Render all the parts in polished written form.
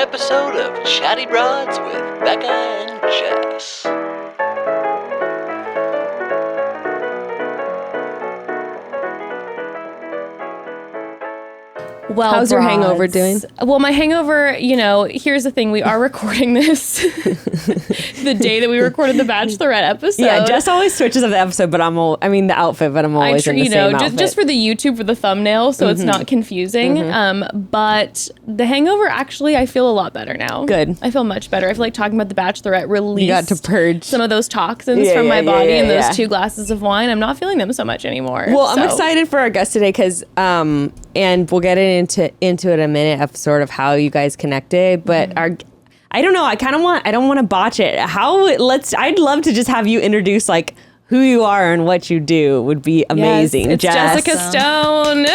episode of Chatty Broads with Bekah and Jess. Well, how's your hangover doing? Well, my hangover, here's the thing. We are recording this the day that we recorded the Bachelorette episode. Yeah, Jess always switches up the episode, but the outfit, but I'm always in the same outfit. Just for the YouTube, for the thumbnail, so it's not confusing. But the hangover, actually, I feel a lot better now. Good. I feel much better. I feel like talking about the Bachelorette released you got to purge some of those toxins from my body and those 2 glasses of wine. I'm not feeling them so much anymore. Well, I'm excited for our guest today because, and we'll get into it in a minute of sort of how you guys connected, but I don't know. I don't want to botch it. I'd love to just have you introduce like who you are and what you do would be amazing. Yes, it's Jess. Jessica Stone.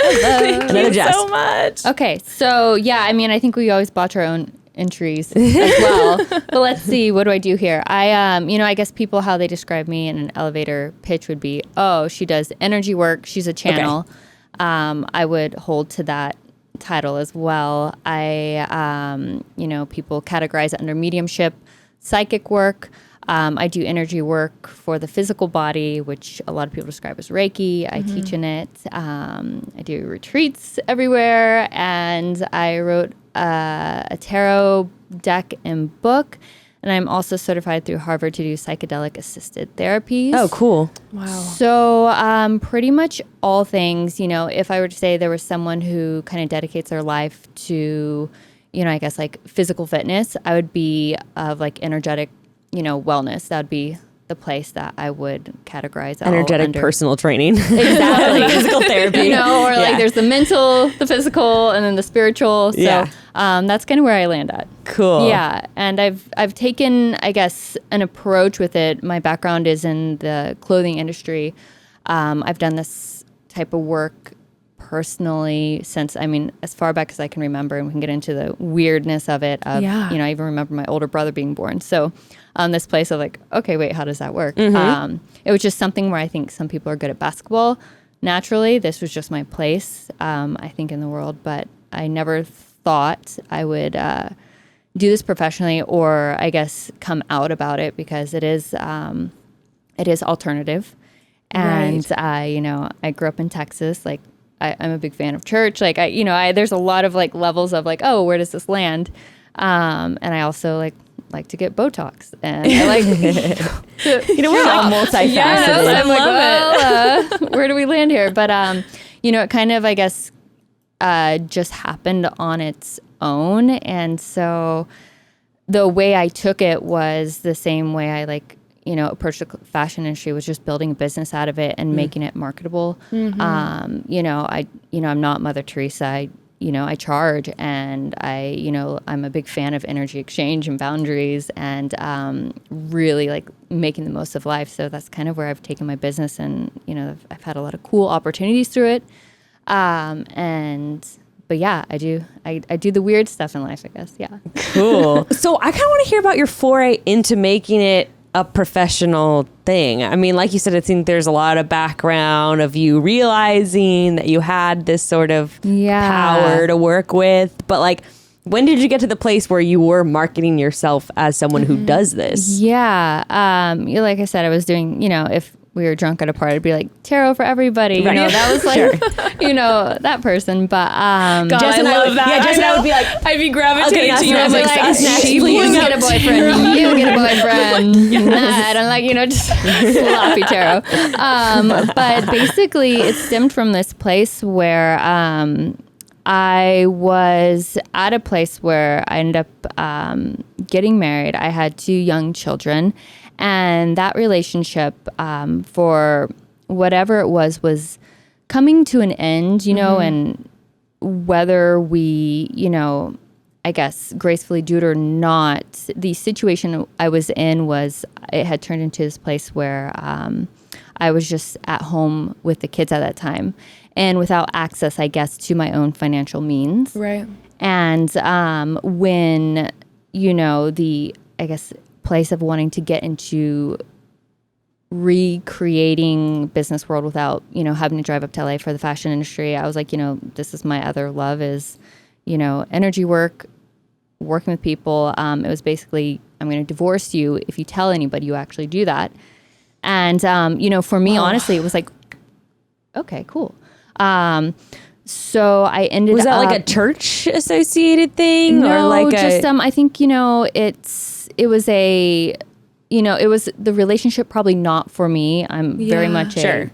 Thank you so much. Okay. So yeah, I think we always botch our own entries as well. But let's see, what do I do here? I guess people, how they describe me in an elevator pitch would be, oh, she does energy work. She's a channel. Okay. I would hold to that title as well. People categorize it under mediumship, psychic work. I do energy work for the physical body, which a lot of people describe as Reiki. I teach in it. I do retreats everywhere. And I wrote a tarot deck and book. And I'm also certified through Harvard to do psychedelic assisted therapies. Oh, cool. Wow. So pretty much all things, if I were to say there was someone who kind of dedicates their life to, I guess like physical fitness, I would be of like energetic, wellness. That would be the place that I would categorize energetic personal training. Exactly. Physical therapy. Like there's the mental, the physical, and then the spiritual. So that's kind of where I land at. Cool. Yeah. And I've taken, I guess, an approach with it. My background is in the clothing industry. I've done this type of work personally since, as far back as I can remember, and we can get into the weirdness of it. I even remember my older brother being born. So this place of like, okay, wait, how does that work? It was just something where I think some people are good at basketball naturally. This was just my place, I think, in the world. But I never thought I would do this professionally, or I guess come out about it, because it is alternative. And I grew up in Texas. Like I'm a big fan of church. Like there's a lot of like levels of like, oh, where does this land? And I also like to get Botox, and I like we're all multifaceted. Yes, I love it. Where do we land here? But it kind of, I guess, just happened on its own, and so the way I took it was the same way I approached the fashion industry, was just building a business out of it and making it marketable. I'm not Mother Teresa. I charge, and I'm a big fan of energy exchange and boundaries, and really like making the most of life. So that's kind of where I've taken my business, and I've had a lot of cool opportunities through it. But yeah, I do the weird stuff in life, I guess. Yeah. Cool. So I kind of want to hear about your foray into making it a professional thing. Like you said, I think there's a lot of background of you realizing that you had this sort of power to work with. But like, when did you get to the place where you were marketing yourself as someone who does this? Yeah. Like I said, I was doing, if we were drunk at a party, I'd be like, tarot for everybody. Right. That was like, that person. But God, Jess and I love that. Yeah, Jess and I would be like, I'd be gravitating to you. I was like, you get a boyfriend. You get a boyfriend. Nah, I don't like, just sloppy tarot. But basically, it stemmed from this place where I was at a place where I ended up getting married. I had 2 young children. And that relationship, for whatever it was coming to an end, and whether we, I guess, gracefully do it or not, the situation I was in it had turned into this place where I was just at home with the kids at that time, and without access, I guess, to my own financial means. Right. And when, I guess, place of wanting to get into recreating business world without, having to drive up to LA for the fashion industry, I was like, this is my other love is, energy work, working with people. It was basically, I'm going to divorce you if you tell anybody you actually do that. And, for me, honestly, it was like, okay, cool. So I ended up... Was that like a church associated thing? No, or like just, I think, it was the relationship probably not for me. I'm very much sure.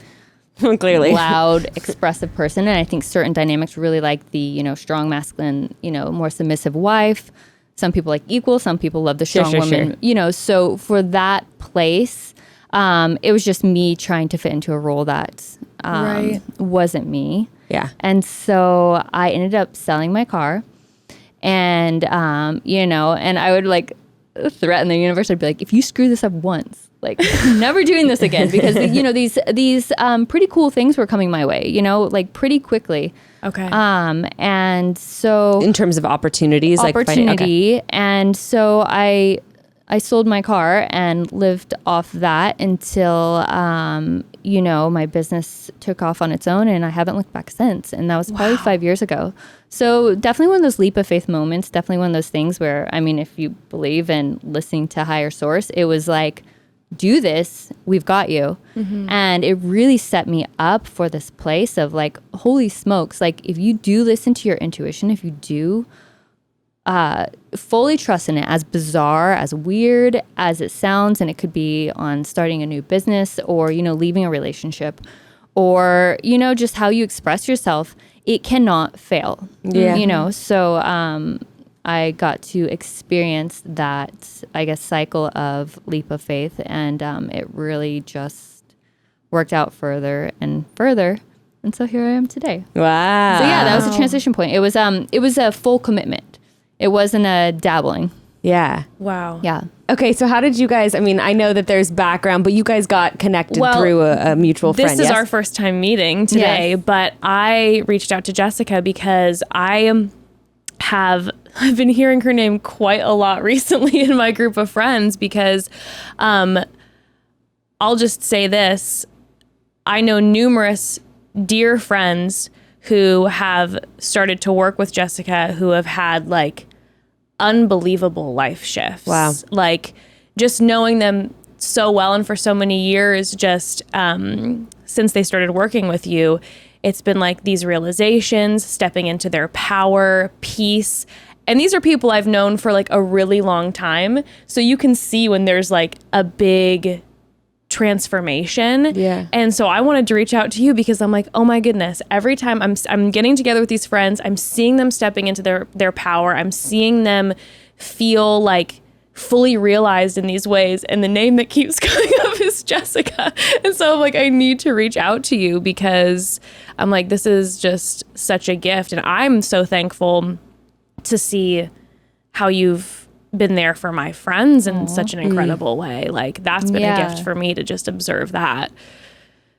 Clearly loud, expressive person. And I think certain dynamics really like the, strong masculine, more submissive wife. Some people like equal, some people love the strong woman, so for that place, it was just me trying to fit into a role that wasn't me. Yeah. And so I ended up selling my car and, and I would like threaten the universe. I'd be like, if you screw this up once, like never doing this again, because these pretty cool things were coming my way, like pretty quickly. Okay. And so in terms of opportunity. And so I sold my car and lived off that until, my business took off on its own, and I haven't looked back since. And that was probably 5 years ago. So definitely one of those leap of faith moments, definitely one of those things where, I mean, if you believe in listening to higher source, it was like, do this, we've got you. Mm-hmm. And it really set me up for this place of like, holy smokes, like if you do listen to your intuition, if you do fully trust in it, as bizarre, as weird as it sounds, and it could be on starting a new business or, leaving a relationship or, just how you express yourself, it cannot fail. Yeah. So I got to experience that, I guess, cycle of leap of faith, and it really just worked out further and further. And so here I am today. Wow. So yeah, that was a transition point. It was a full commitment. It wasn't a dabbling. Yeah. Wow. Yeah. Okay, so how did you guys, I mean, I know that there's background, but you guys got connected through a mutual friend, This is our first time meeting today, Yes. but I reached out to Jessica because I've been hearing her name quite a lot recently in my group of friends because I'll just say this. I know numerous dear friends who have started to work with Jessica who have had like unbelievable life shifts. Wow. Like just knowing them so well and for so many years, just since they started working with you, it's been like these realizations, stepping into their power, peace. And these are people I've known for like a really long time. So you can see when there's like a big transformation. Yeah. And so I wanted to reach out to you because I'm like, oh my goodness, every time I'm getting together with these friends, I'm seeing them stepping into their power. I'm seeing them feel like fully realized in these ways. And the name that keeps coming up is Jessica. And so I'm like, I need to reach out to you because I'm like, this is just such a gift. And I'm so thankful to see how you've been there for my friends in such an incredible way. Like that's been a gift for me to just observe that.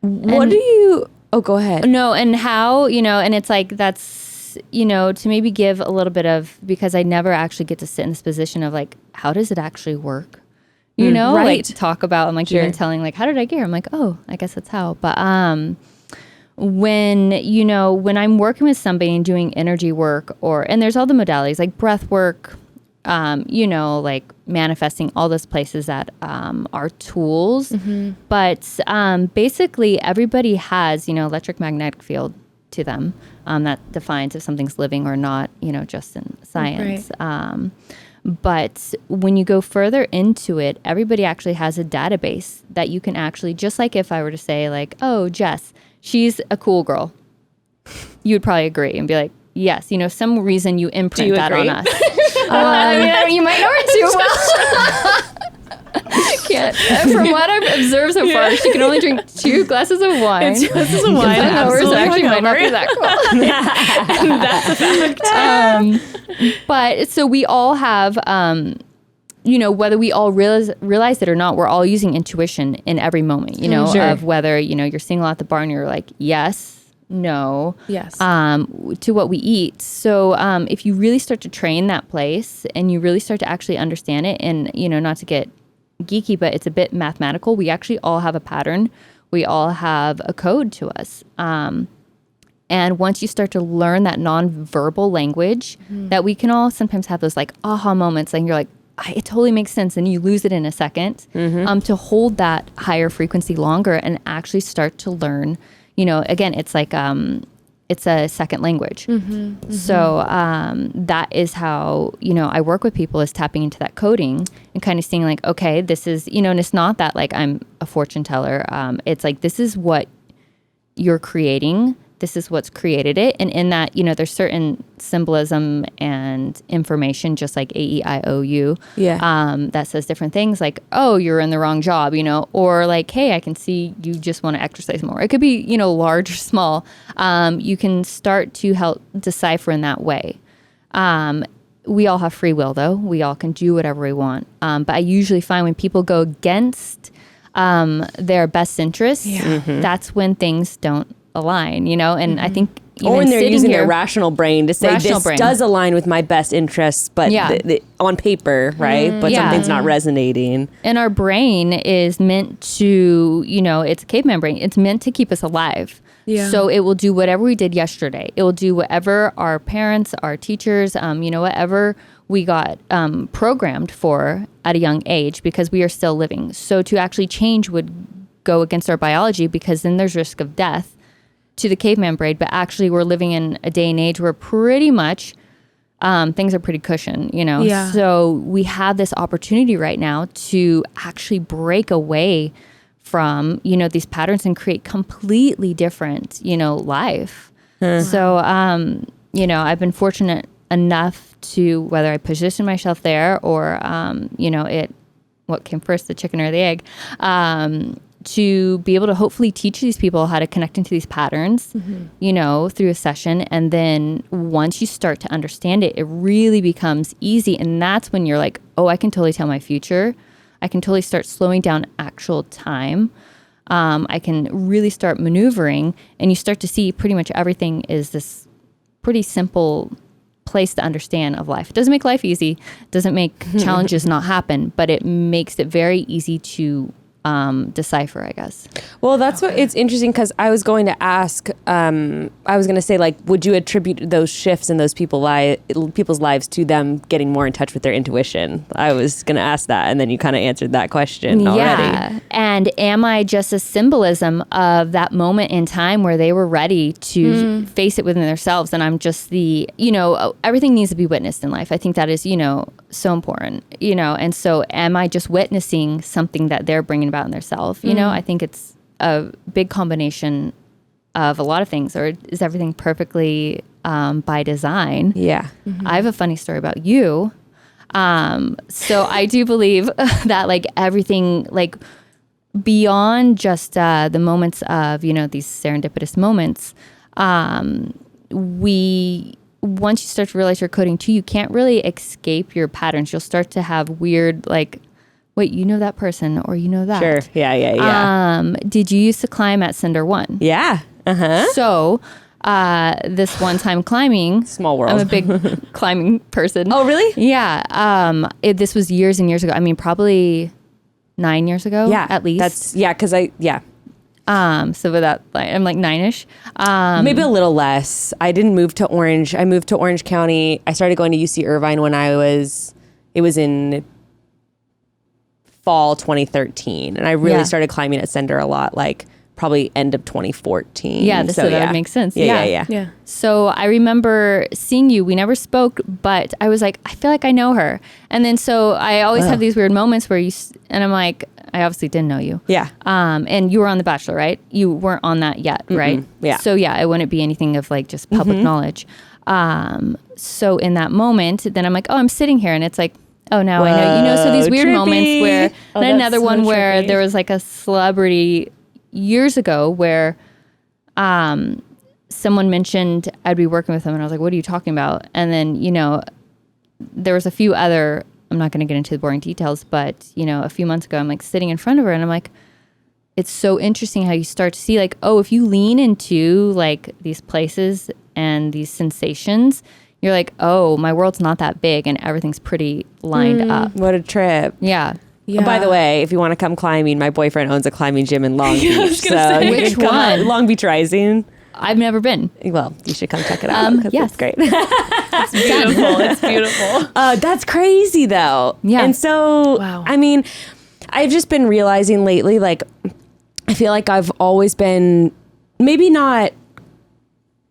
What do you, go ahead. No, and how, and it's like, that's, to maybe give a little bit of, because I never actually get to sit in this position of like, how does it actually work? Right. Like talk about, and like even telling like, how did I get here? I'm like, oh, I guess that's how. But when I'm working with somebody and doing energy work and there's all the modalities like breath work, like manifesting, all those places that are tools. Mm-hmm. But basically everybody has, electromagnetic field to them that defines if something's living or not, just in science. Right. But when you go further into it, everybody actually has a database that you can actually, just like if I were to say like, oh, Jess, she's a cool girl, you would probably agree and be like, yes, some reason you imprint that on us. Well, I mean, you might know her too well. Can't. From what I've observed so far, she can only drink 2 glasses of wine. 2 glasses of wine. Absolutely actually might not be that cool. That's a fact. But so we all have, whether we all realize it or not, we're all using intuition in every moment, of whether, you're single at the bar and you're like, yes, no, yes, to what we eat. So if you really start to train that place and you really start to actually understand it, and not to get geeky, but it's a bit mathematical, we actually all have a pattern, we all have a code to us, and And once you start to learn that nonverbal language, that we can all sometimes have those like aha moments, and you're like, it totally makes sense, and you lose it in a second. To hold that higher frequency longer and actually start to learn, again, it's like it's a second language. So that is how, I work with people, is tapping into that coding and kind of seeing like, okay, this is, and it's not that like I'm a fortune teller. It's like, this is what you're creating. This is what's created it. And in that, there's certain symbolism and information, just like AEIOU, that says different things like, oh, you're in the wrong job, or like, hey, I can see you just want to exercise more. It could be, large or small. You can start to help decipher in that way. We all have free will, though. We all can do whatever we want. But I usually find when people go against their best interests, that's when things don't align, and I think or when they're using their rational brain to say this does align with my best interests, but on paper, right? But something's not resonating. And our brain is meant to, it's a caveman brain. It's meant to keep us alive. Yeah. So it will do whatever we did yesterday. It will do whatever our parents, our teachers, whatever we got programmed for at a young age, because we are still living. So to actually change would go against our biology, because then there's risk of death to the caveman brain. But actually we're living in a day and age where pretty much things are pretty cushioned, So we have this opportunity right now to actually break away from, these patterns and create completely different, life. So, I've been fortunate enough to, whether I position myself there or, what came first, the chicken or the egg, to be able to hopefully teach these people how to connect into these patterns, through a session. And then once you start to understand it, it really becomes easy. And that's when you're like, oh, I can totally tell my future. I can totally start slowing down actual time. I can really start maneuvering, and you start to see pretty much everything is this pretty simple place to understand of life. It doesn't make life easy, doesn't make challenges not happen, but it makes it very easy to decipher, I guess. Well, that's what it's interesting, because I was going to ask, I was going to say, like, would you attribute those shifts in those people's lives to them getting more in touch with their intuition? I was going to ask that, and then you kind of answered that question already. Yeah, and am I just a symbolism of that moment in time where they were ready to face it within themselves, and I'm just the, everything needs to be witnessed in life. I think that is, so important, and so am I just witnessing something that they're bringing about in themselves? I think it's a big combination of a lot of things. Or is everything perfectly by design? Yeah. I have a funny story about you. So I do believe that like everything, like beyond just the moments of, these serendipitous moments, once you start to realize you're coding too, you can't really escape your patterns. You'll start to have weird, like, wait, that person, or that. Sure. Yeah. Did you used to climb at Cinder 1? Yeah. So this one time climbing. Small world. I'm a big climbing person. Oh, really? Yeah. This was years and years ago. I mean, probably 9 years ago. Yeah. At least. That's, because so with that, I'm like 9-ish. Maybe a little less. I didn't move to Orange. I moved to Orange County. I started going to UC Irvine when it was in fall 2013. And I really started climbing at Cinder a lot, like probably end of 2014. Yeah, that would make sense. Yeah. So I remember seeing you. We never spoke, but I was like, I feel like I know her. And then so I always have these weird moments where and I'm like, I obviously didn't know you. Yeah. And you were on The Bachelor, right? You weren't on that yet, right? Yeah. So yeah, it wouldn't be anything of like just public knowledge. So in that moment, then I'm like, oh, I'm sitting here, and it's like, oh, now I know. So these weird moments where, and another one where there was like a celebrity years ago where someone mentioned I'd be working with them, and I was like, what are you talking about? And then, there was a few other, I'm not going to get into the boring details, but, a few months ago, I'm like sitting in front of her, and I'm like, it's so interesting how you start to see like, oh, if you lean into like these places and these sensations, you're like, oh, my world's not that big, and everything's pretty lined up. What a trip. Yeah. Oh, by the way, if you want to come climbing, my boyfriend owns a climbing gym in Long Beach. Which one? Long Beach Rising. I've never been. Well, you should come check it out. Yes. It's great. It's beautiful. It's beautiful. That's crazy though. Yeah. And so, Wow. I mean, I've just been realizing lately, like, I feel like I've always been maybe not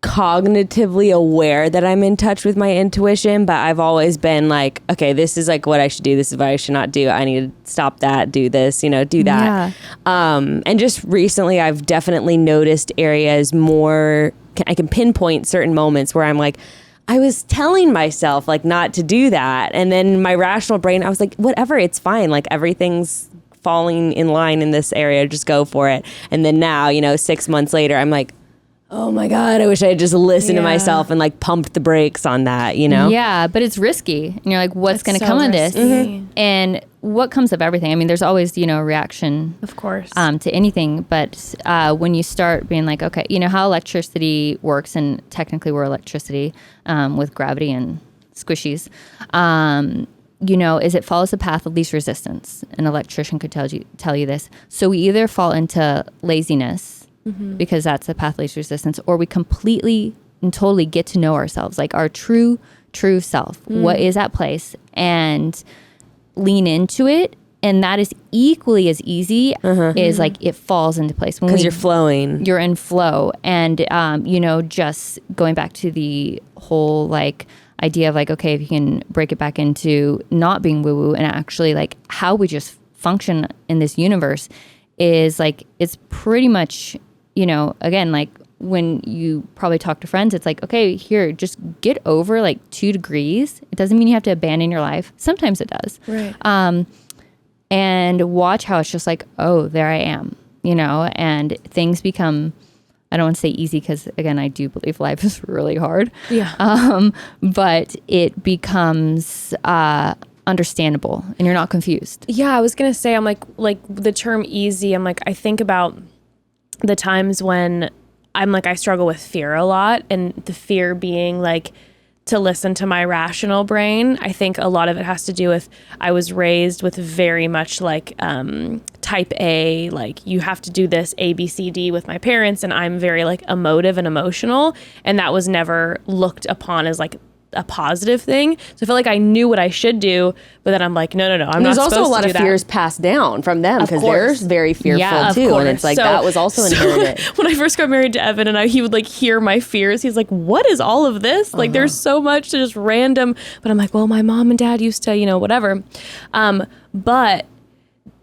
cognitively aware that I'm in touch with my intuition, but I've always been like, okay, this is like what I should do. This is what I should not do. I need to stop that, do this, do that. And just recently I've definitely noticed areas more, I can pinpoint certain moments where I'm like, I was telling myself like not to do that. And then my rational brain, I was like, whatever, it's fine. Like everything's falling in line in this area. Just go for it. And then now, 6 months later, I'm like, oh my God, I wish I had just listened to myself and like pumped the brakes on that, Yeah, but it's risky. And you're like, what's going to come of this? And what comes of everything? I mean, there's always, a reaction. Of course. To anything. But when you start being like, okay, how electricity works, and technically we're electricity with gravity and squishies, is it follows the path of least resistance. An electrician could tell you this. So we either fall into laziness, because that's the path of least resistance, or we completely and totally get to know ourselves, like our true self, what is that place, and lean into it. And that is equally as easy is like it falls into place. Because you're flowing. You're in flow. And, just going back to the whole like idea of like, okay, if you can break it back into not being woo-woo and actually like how we just function in this universe is like, it's pretty much, again, like when you probably talk to friends, it's like, okay, here, just get over like 2 degrees. It doesn't mean you have to abandon your life. Sometimes it does. Right. And watch how it's just like, oh, there I am, and things become, I don't want to say easy because, again, I do believe life is really hard. Yeah. But it becomes understandable and you're not confused. Yeah, I was going to say, I'm like the term easy, I'm like, I think about the times when I'm like, I struggle with fear a lot, and the fear being like to listen to my rational brain. I think a lot of it has to do with, I was raised with very much like type A, like you have to do this A, B, C, D with my parents. And I'm very like emotive and emotional. And that was never looked upon as like a positive thing. So I feel like I knew what I should do, but then I'm like, no, I'm not supposed to do that. There's also a lot of fears passed down from them because they're very fearful too. And it's like, that was also inherited. When I first got married to Evan and he would like hear my fears, he's like, what is all of this? Like there's so much to just random, but I'm like, well, my mom and dad used to, whatever. But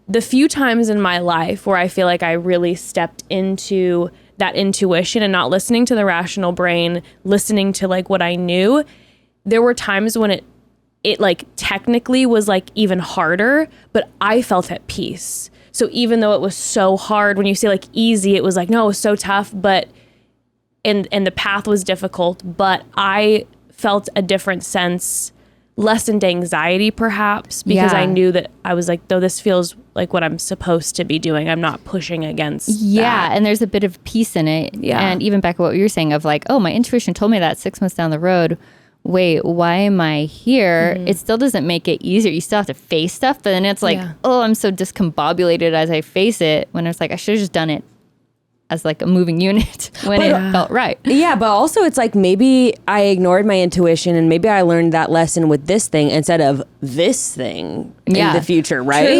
the few times in my life where I feel like I really stepped into that intuition and not listening to the rational brain, listening to like what I knew, there were times when it like technically was like even harder, but I felt at peace. So even though it was so hard, when you say like easy, it was like, no, it was so tough, but, and the path was difficult, but I felt a different sense, lessened anxiety perhaps, because I knew that I was like, though this feels like what I'm supposed to be doing, I'm not pushing against that. And there's a bit of peace in it. Yeah. And even back to what you were saying of like, oh, my intuition told me that 6 months down the road, wait, why am I here? It still doesn't make it easier. You still have to face stuff, but then it's like, oh, I'm so discombobulated as I face it, when it's like, I should have just done it as like a moving unit when it felt right. Yeah, but also it's like maybe I ignored my intuition and maybe I learned that lesson with this thing instead of this thing in the future, right?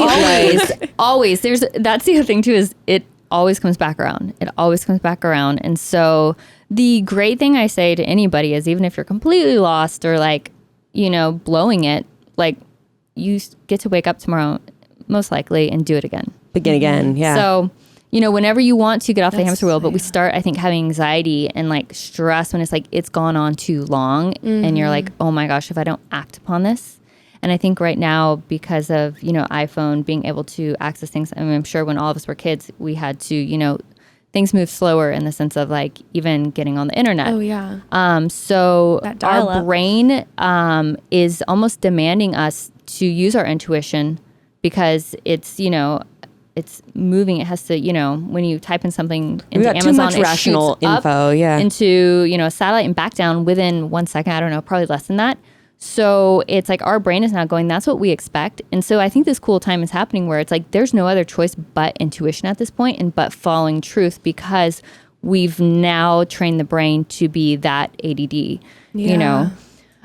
Always. That's the other thing too, is it always comes back around. It always comes back around. And so the great thing I say to anybody is, even if you're completely lost or like, blowing it, like you get to wake up tomorrow most likely and do it again. Begin again. Yeah. So, whenever you want to get off the hamster wheel, but we start, I think, having anxiety and like stress when it's like, it's gone on too long and you're like, oh my gosh, if I don't act upon this. And I think right now, because of, iPhone being able to access things, I mean, I'm sure when all of us were kids, we had to, things move slower in the sense of like even getting on the internet. Oh yeah. So our brain is almost demanding us to use our intuition because it's, it's moving. It has to, when you type in something into Amazon, too much rational info, into, a satellite and back down within 1 second. I don't know, probably less than that. So it's like our brain is now going, that's what we expect. And so I think this cool time is happening where it's like there's no other choice but intuition at this point and but following truth, because we've now trained the brain to be that ADD, you know?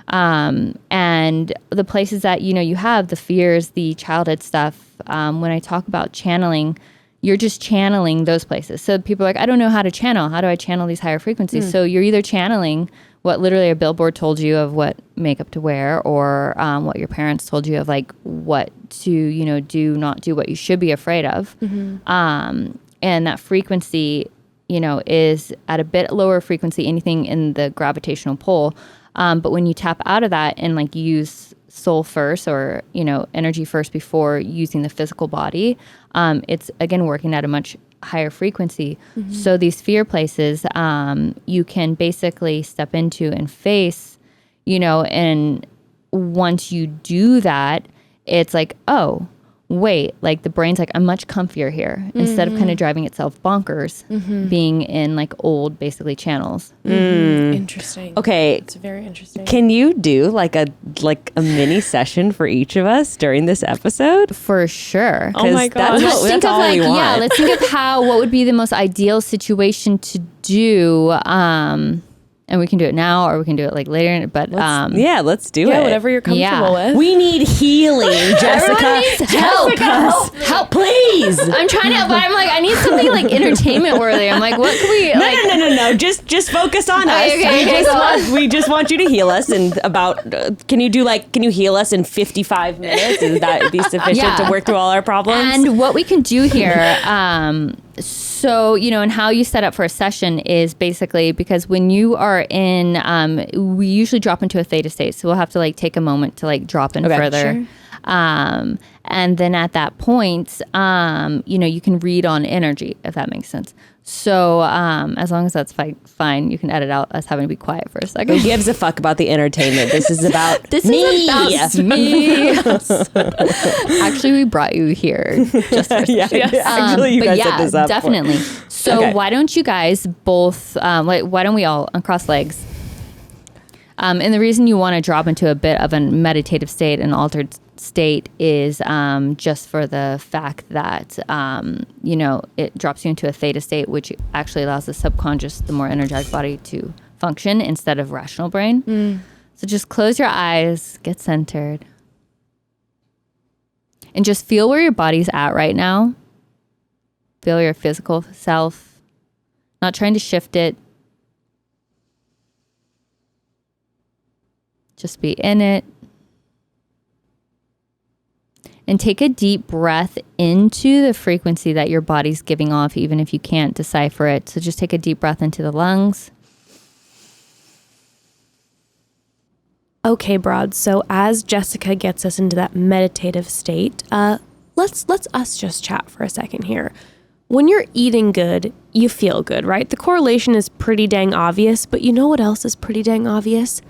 And the places that, you know, you have the fears, the childhood stuff. When I talk about channeling, you're just channeling those places. So people are like, I don't know how to channel. How do I channel these higher frequencies? So you're either channeling what literally a billboard told you of what makeup to wear, or what your parents told you of like what to, you know, do, not do, what you should be afraid of. And that frequency, you know, is at a bit lower frequency, anything in the gravitational pull. But when you tap out of that and like use soul first, or, you know, energy first before using the physical body, it's again working at a much higher frequency. So these fear places, you can basically step into and face, you know, and once you do that, it's like, oh, wait, like the brain's like, I'm much comfier here, instead of kind of driving itself bonkers, being in like old basically channels. Interesting. Okay. It's very interesting. Can you do like a mini session for each of us during this episode? For sure. Oh my God. That's all we want. Yeah, let's think of what would be the most ideal situation to do. And we can do it now, or we can do it like later. But let's do it. Yeah, whatever you're comfortable with. We need healing, Jessica. Everyone needs help. Help, please. I'm trying to, but I'm like, I need something like entertainment worthy. I'm like, what can we? No. Just focus on us. We just want you to heal us in about. Can you heal us in 55 minutes? Is that be sufficient to work through all our problems? And what we can do here, so, you know, and how you set up for a session is basically, because when you are in, we usually drop into a theta state. So we'll have to like take a moment to like drop in further. Sure. And then at that point, you know, you can read on energy, if that makes sense. So as long as that's fine, you can edit out us having to be quiet for a second. Who gives a fuck about the entertainment? This is about me. Actually, we brought you here just for Actually, you guys set this up. Definitely. So why don't you guys both, why don't we all uncross legs? And the reason you want to drop into a bit of a meditative state, an altered state, is just for the fact that, you know, it drops you into a theta state, which actually allows the subconscious, the more energetic body to function instead of rational brain. So just close your eyes, get centered, and just feel where your body's at right now. Feel your physical self, not trying to shift it. Just be in it. And take a deep breath into the frequency that your body's giving off, even if you can't decipher it. So just take a deep breath into the lungs. Okay, Broad. So as Jessica gets us into that meditative state, let's us just chat for a second here. When you're eating good, you feel good, right? The correlation is pretty dang obvious, but you know what else is pretty dang obvious?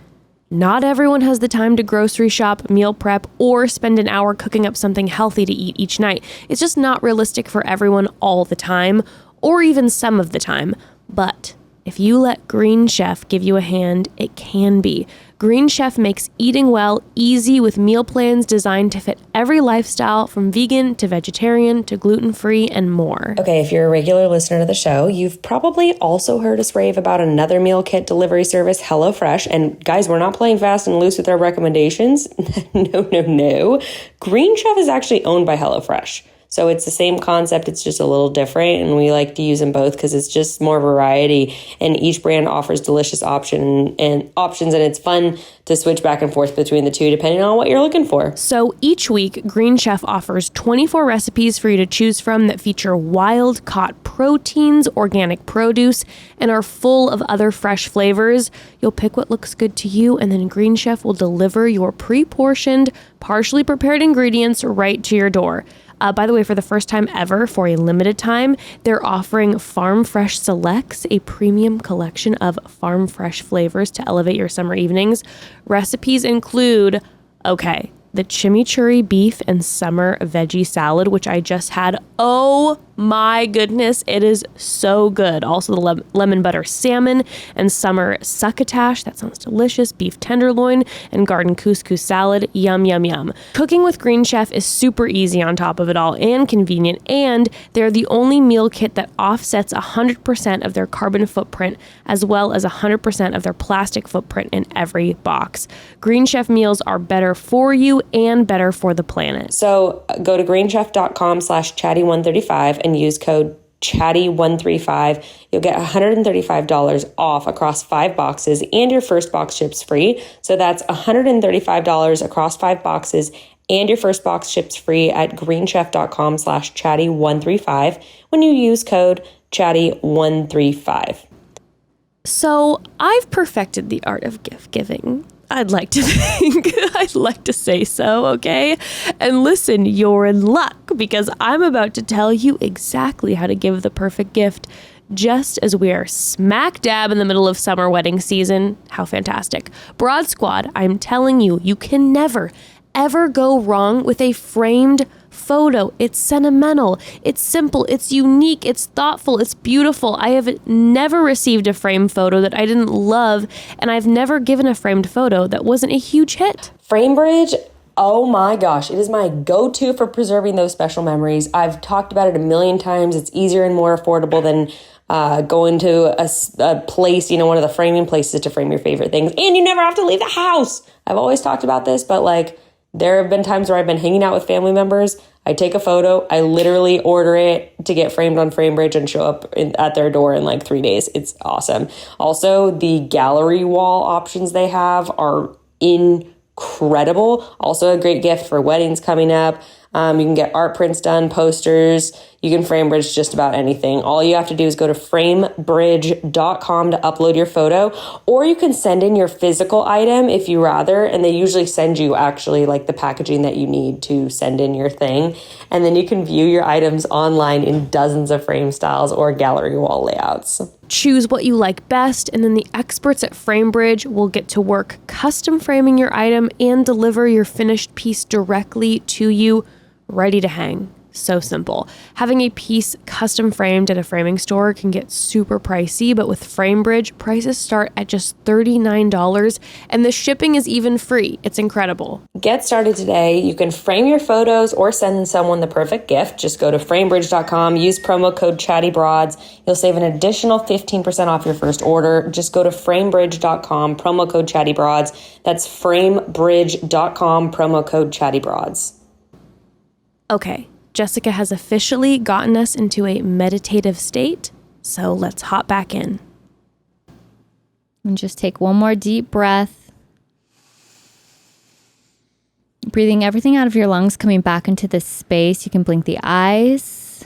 Not everyone has the time to grocery shop, meal prep, or spend an hour cooking up something healthy to eat each night. It's just not realistic for everyone all the time, or even some of the time. But if you let Green Chef give you a hand, it can be. Green Chef makes eating well easy with meal plans designed to fit every lifestyle, from vegan to vegetarian to gluten-free and more. Okay, if you're a regular listener to the show, you've probably also heard us rave about another meal kit delivery service, HelloFresh. And guys, we're not playing fast and loose with our recommendations. No. Green Chef is actually owned by HelloFresh. So it's the same concept, it's just a little different, and we like to use them both because it's just more variety, and each brand offers delicious options, and it's fun to switch back and forth between the two depending on what you're looking for. So each week, Green Chef offers 24 recipes for you to choose from that feature wild-caught proteins, organic produce, and are full of other fresh flavors. You'll pick what looks good to you, and then Green Chef will deliver your pre-portioned, partially prepared ingredients right to your door. By the way, for the first time ever, for a limited time, they're offering Farm Fresh Selects, a premium collection of farm fresh flavors to elevate your summer evenings. Recipes include, the chimichurri beef and summer veggie salad, which I just had. Oh my goodness, it is so good. Also the lemon butter salmon and summer succotash. That sounds delicious. Beef tenderloin and garden couscous salad. Yum, yum, yum. Cooking with Green Chef is super easy on top of it all and convenient. And they're the only meal kit that offsets 100% of their carbon footprint as well as 100% of their plastic footprint in every box. Green Chef meals are better for you and better for the planet. So go to greenchef.com/chatty135 and use code chatty135. You'll get $135 off across 5 boxes and your first box ships free. So that's $135 across 5 boxes and your first box ships free at greenchef.com/chatty135 when you use code chatty135. So I've perfected the art of gift giving. I'd like to think. I'd like to say so, okay? And listen, you're in luck because I'm about to tell you exactly how to give the perfect gift just as we are smack dab in the middle of summer wedding season. How fantastic. Broad Squad, I'm telling you, you can never, ever go wrong with a framed photo. It's sentimental, it's simple, it's unique, it's thoughtful, it's beautiful. I have never received a framed photo that I didn't love, and I've never given a framed photo that wasn't a huge hit. FrameBridge, oh my gosh, it is my go-to for preserving those special memories. I've talked about it a million times. It's easier and more affordable than going to a place, one of the framing places to frame your favorite things. And you never have to leave the house. I've always talked about this, but there have been times where I've been hanging out with family members. I take a photo. I literally order it to get framed on FrameBridge and show up at their door in 3 days. It's awesome. Also, the gallery wall options they have are incredible. Also a great gift for weddings coming up. You can get art prints done, posters. You can FrameBridge just about anything. All you have to do is go to framebridge.com to upload your photo, or you can send in your physical item if you rather, and they usually send you actually the packaging that you need to send in your thing, and then you can view your items online in dozens of frame styles or gallery wall layouts. Choose what you like best, and then the experts at FrameBridge will get to work custom framing your item and deliver your finished piece directly to you, ready to hang. So simple. Having a piece custom framed at a framing store can get super pricey, but with FrameBridge, prices start at just $39, and the shipping is even free. It's incredible. Get started today. You can frame your photos or send someone the perfect gift. Just go to framebridge.com, use promo code ChattyBroads. You'll save an additional 15% off your first order. Just go to framebridge.com, promo code ChattyBroads. That's framebridge.com, promo code ChattyBroads. Okay. Jessica has officially gotten us into a meditative state, so let's hop back in. And just take one more deep breath. Breathing everything out of your lungs, coming back into this space. You can blink the eyes.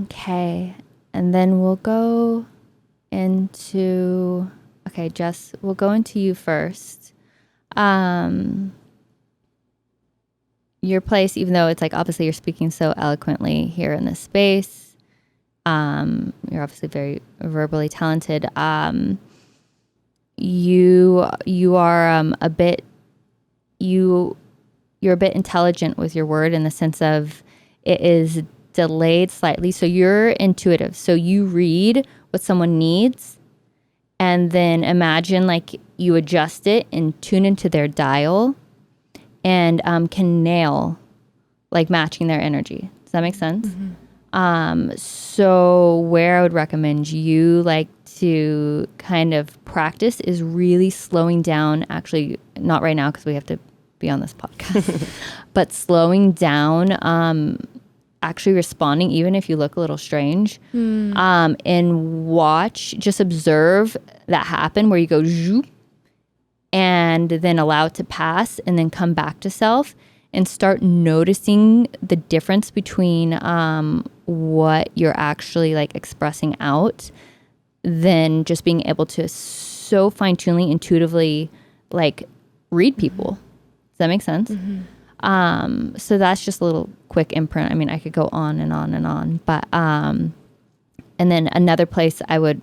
Okay, and then we'll go into... Okay, Jess, we'll go into you first. Your place, even though it's obviously you're speaking so eloquently here in this space, you're obviously very verbally talented. You are you're a bit intelligent with your word in the sense of it is delayed slightly. So you're intuitive. So you read what someone needs and then imagine you adjust it and tune into their dial. And can nail matching their energy. Does that make sense? Mm-hmm. So where I would recommend you to kind of practice is really slowing down, actually not right now because we have to be on this podcast, but slowing down, actually responding even if you look a little strange, and watch, just observe that happen where you go zoop, and then allow it to pass and then come back to self and start noticing the difference between what you're actually expressing out than just being able to so fine-tuningly, intuitively read people. Does that make sense? Mm-hmm. So that's just a little quick imprint. I mean, I could go on and on and on, but and then another place I would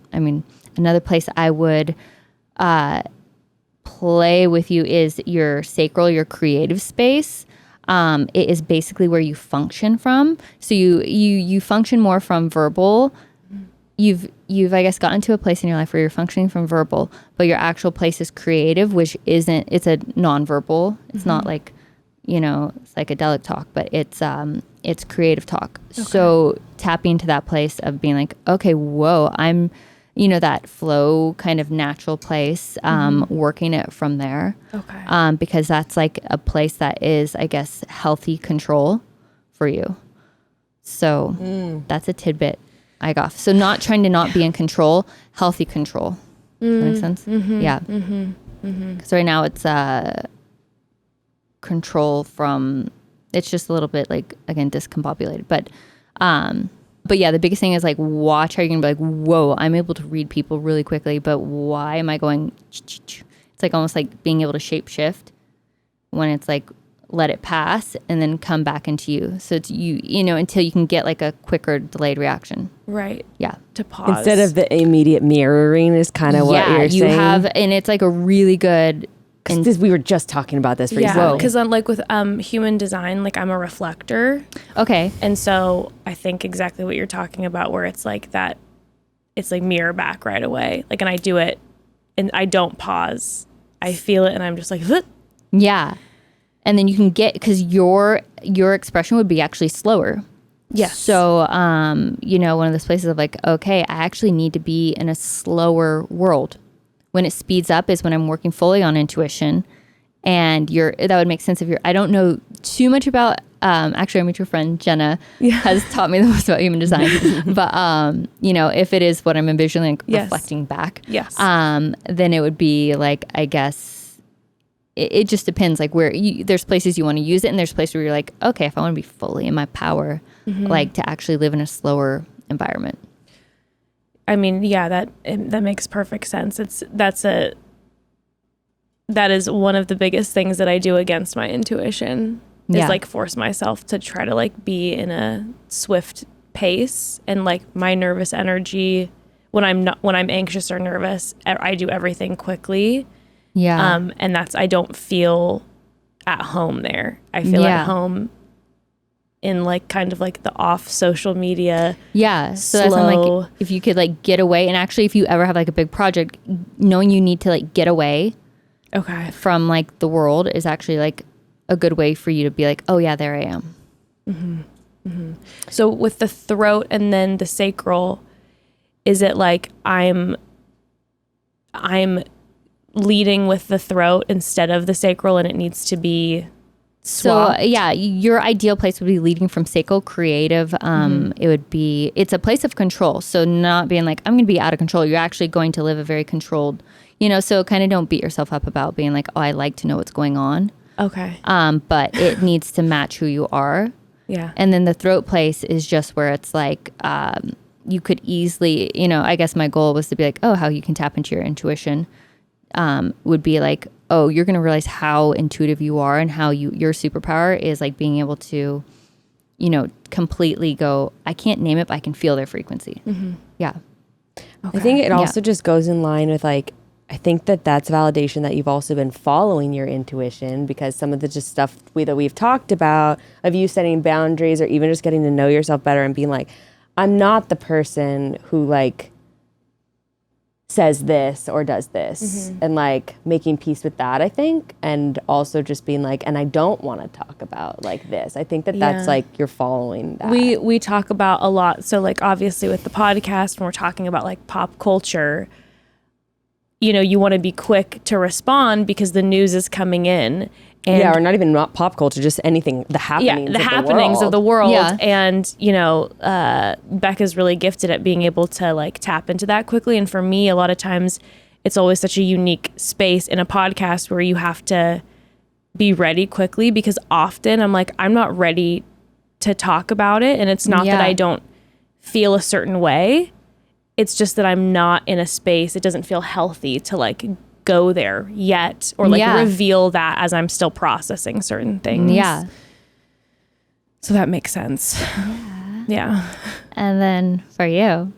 play with you is your sacral, your creative space. it is basically where you function from. So you function more from verbal. You've I guess gotten to a place in your life where you're functioning from verbal, but your actual place is creative, which isn't. It's a nonverbal. It's not like, psychedelic talk, but it's creative talk. Okay. So tapping into that place of being like, okay, whoa, I'm, that flow kind of natural place, working it from there. Okay. Because that's like a place that is, I guess, healthy control for you. So that's a tidbit I got. So not trying to not be in control, healthy control. Does that make sense? Mm-hmm. Yeah. Because right now it's control from, it's just a little bit like, again, discombobulated. But yeah, the biggest thing is like, watch how you're going to be like, whoa, I'm able to read people really quickly, but why am I going, it's like almost like being able to shape shift when it's like, let it pass and then come back into you. So it's until you can get like a quicker delayed reaction. Right. Yeah. To pause. Instead of the immediate mirroring is kind of what you're saying. Yeah, you have, and it's like a really good. Because we were just talking about this recently. Yeah, because like with human design, like I'm a reflector. Okay. And so I think exactly what you're talking about, where it's like that, it's like mirror back right away. Like, and I do it and I don't pause. I feel it and I'm just like, "Huh." Yeah. And then you can get, because your expression would be actually slower. Yes. So, one of those places of like, okay, I actually need to be in a slower world. When it speeds up is when I'm working fully on intuition. And that would make sense I don't know too much about, actually our mutual friend Jenna has taught me the most about human design. But, if it is what I'm envisioning, like, reflecting back, then it would be like, I guess, it just depends, like where there's places you want to use it, and there's places where you're like, okay, if I want to be fully in my power, like to actually live in a slower environment. I mean, yeah, that makes perfect sense. That is one of the biggest things that I do against my intuition is like force myself to try to like be in a swift pace, and like my nervous energy when I'm anxious or nervous, I do everything quickly. Yeah. And I don't feel at home there. I feel at home in like kind of like the off social media. Yeah. So that's like, if you could like get away, and actually if you ever have like a big project, knowing you need to like get away from like the world is actually like a good way for you to be like, oh yeah, there I am. Mm-hmm. Mm-hmm. So with the throat and then the sacral, is it like I'm leading with the throat instead of the sacral, and it needs to be swapped? So yeah, your ideal place would be leading from sacral, creative. It's a place of control. So not being like, I'm going to be out of control. You're actually going to live a very controlled, so kind of don't beat yourself up about being like, oh, I like to know what's going on. Okay. But it needs to match who you are. Yeah. And then the throat place is just where it's like, you could easily, I guess my goal was to be like, oh, how you can tap into your intuition. Would be like, oh, you're going to realize how intuitive you are, and how your superpower is like being able to, completely go, I can't name it, but I can feel their frequency. Mm-hmm. Yeah. Okay. I think it also just goes in line with like, I think that's validation that you've also been following your intuition, because some of the just stuff that we've talked about of you setting boundaries, or even just getting to know yourself better and being like, I'm not the person who like says this or does this, and like making peace with that, I think. And also just being like, and I don't want to talk about like this. I think that's like you're following that. We talk about a lot. So like obviously with the podcast, when we're talking about like pop culture, you want to be quick to respond because the news is coming in. And or not even pop culture, just anything, the happenings of the world. Yeah. And, Bekah's really gifted at being able to like tap into that quickly. And for me, a lot of times it's always such a unique space in a podcast where you have to be ready quickly, because often I'm like, I'm not ready to talk about it. And it's not that I don't feel a certain way. It's just that I'm not in a space. It doesn't feel healthy to like go there yet, or like reveal that as I'm still processing certain things. Yeah. So that makes sense. Yeah. And then for you,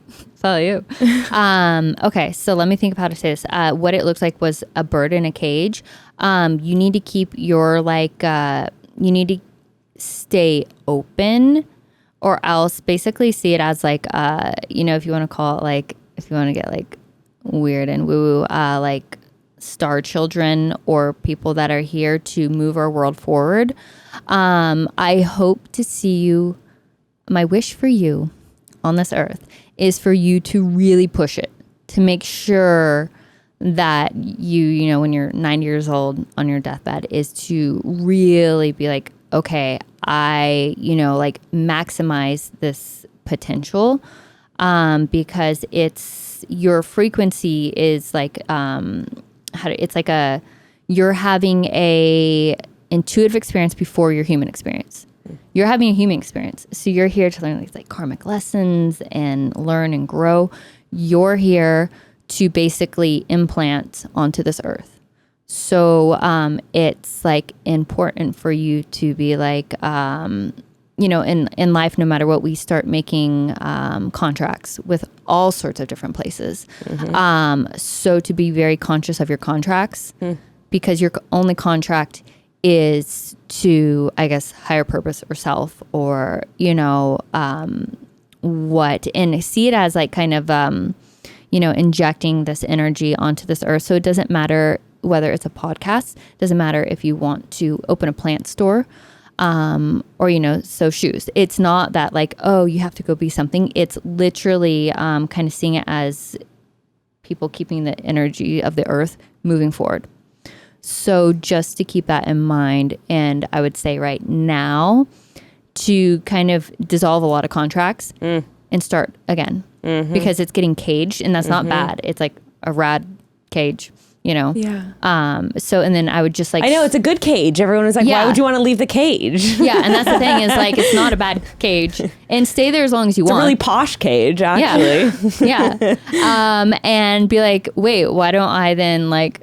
okay, so let me think of how to say this. What it looks like was a bird in a cage. You need to keep your like, stay open, or else basically see it as like, if you want to call it like, if you want to get like weird and woo-woo, like star children or people that are here to move our world forward. I hope to see you. My wish for you on this earth is for you to really push it, to make sure that you when you're 90 years old on your deathbed, is to really be like, okay, I, like maximize this potential, because it's your frequency is like, it's like you're having a intuitive experience before your human experience. You're having a human experience. So you're here to learn these like karmic lessons and learn and grow. You're here to basically implant onto this earth. So it's like important for you to be like, in life, no matter what, we start making contracts with all sorts of different places. So to be very conscious of your contracts, because your only contract is to, I guess, higher purpose or self, or, and see it as like kind of, injecting this energy onto this earth. So it doesn't matter whether it's a podcast, doesn't matter if you want to open a plant store, or, sew shoes. It's not that like, oh, you have to go be something. It's literally kind of seeing it as people keeping the energy of the earth moving forward. So just to keep that in mind, and I would say right now to kind of dissolve a lot of contracts and start again, because it's getting caged, and that's not bad. It's like a rad cage. Yeah. So, and then I would just like, I know it's a good cage. Everyone was like, why would you want to leave the cage? Yeah. And that's the thing is like, it's not a bad cage, and stay there as long as you want. It's a really posh cage, actually. Yeah. And be like, wait, why don't I then like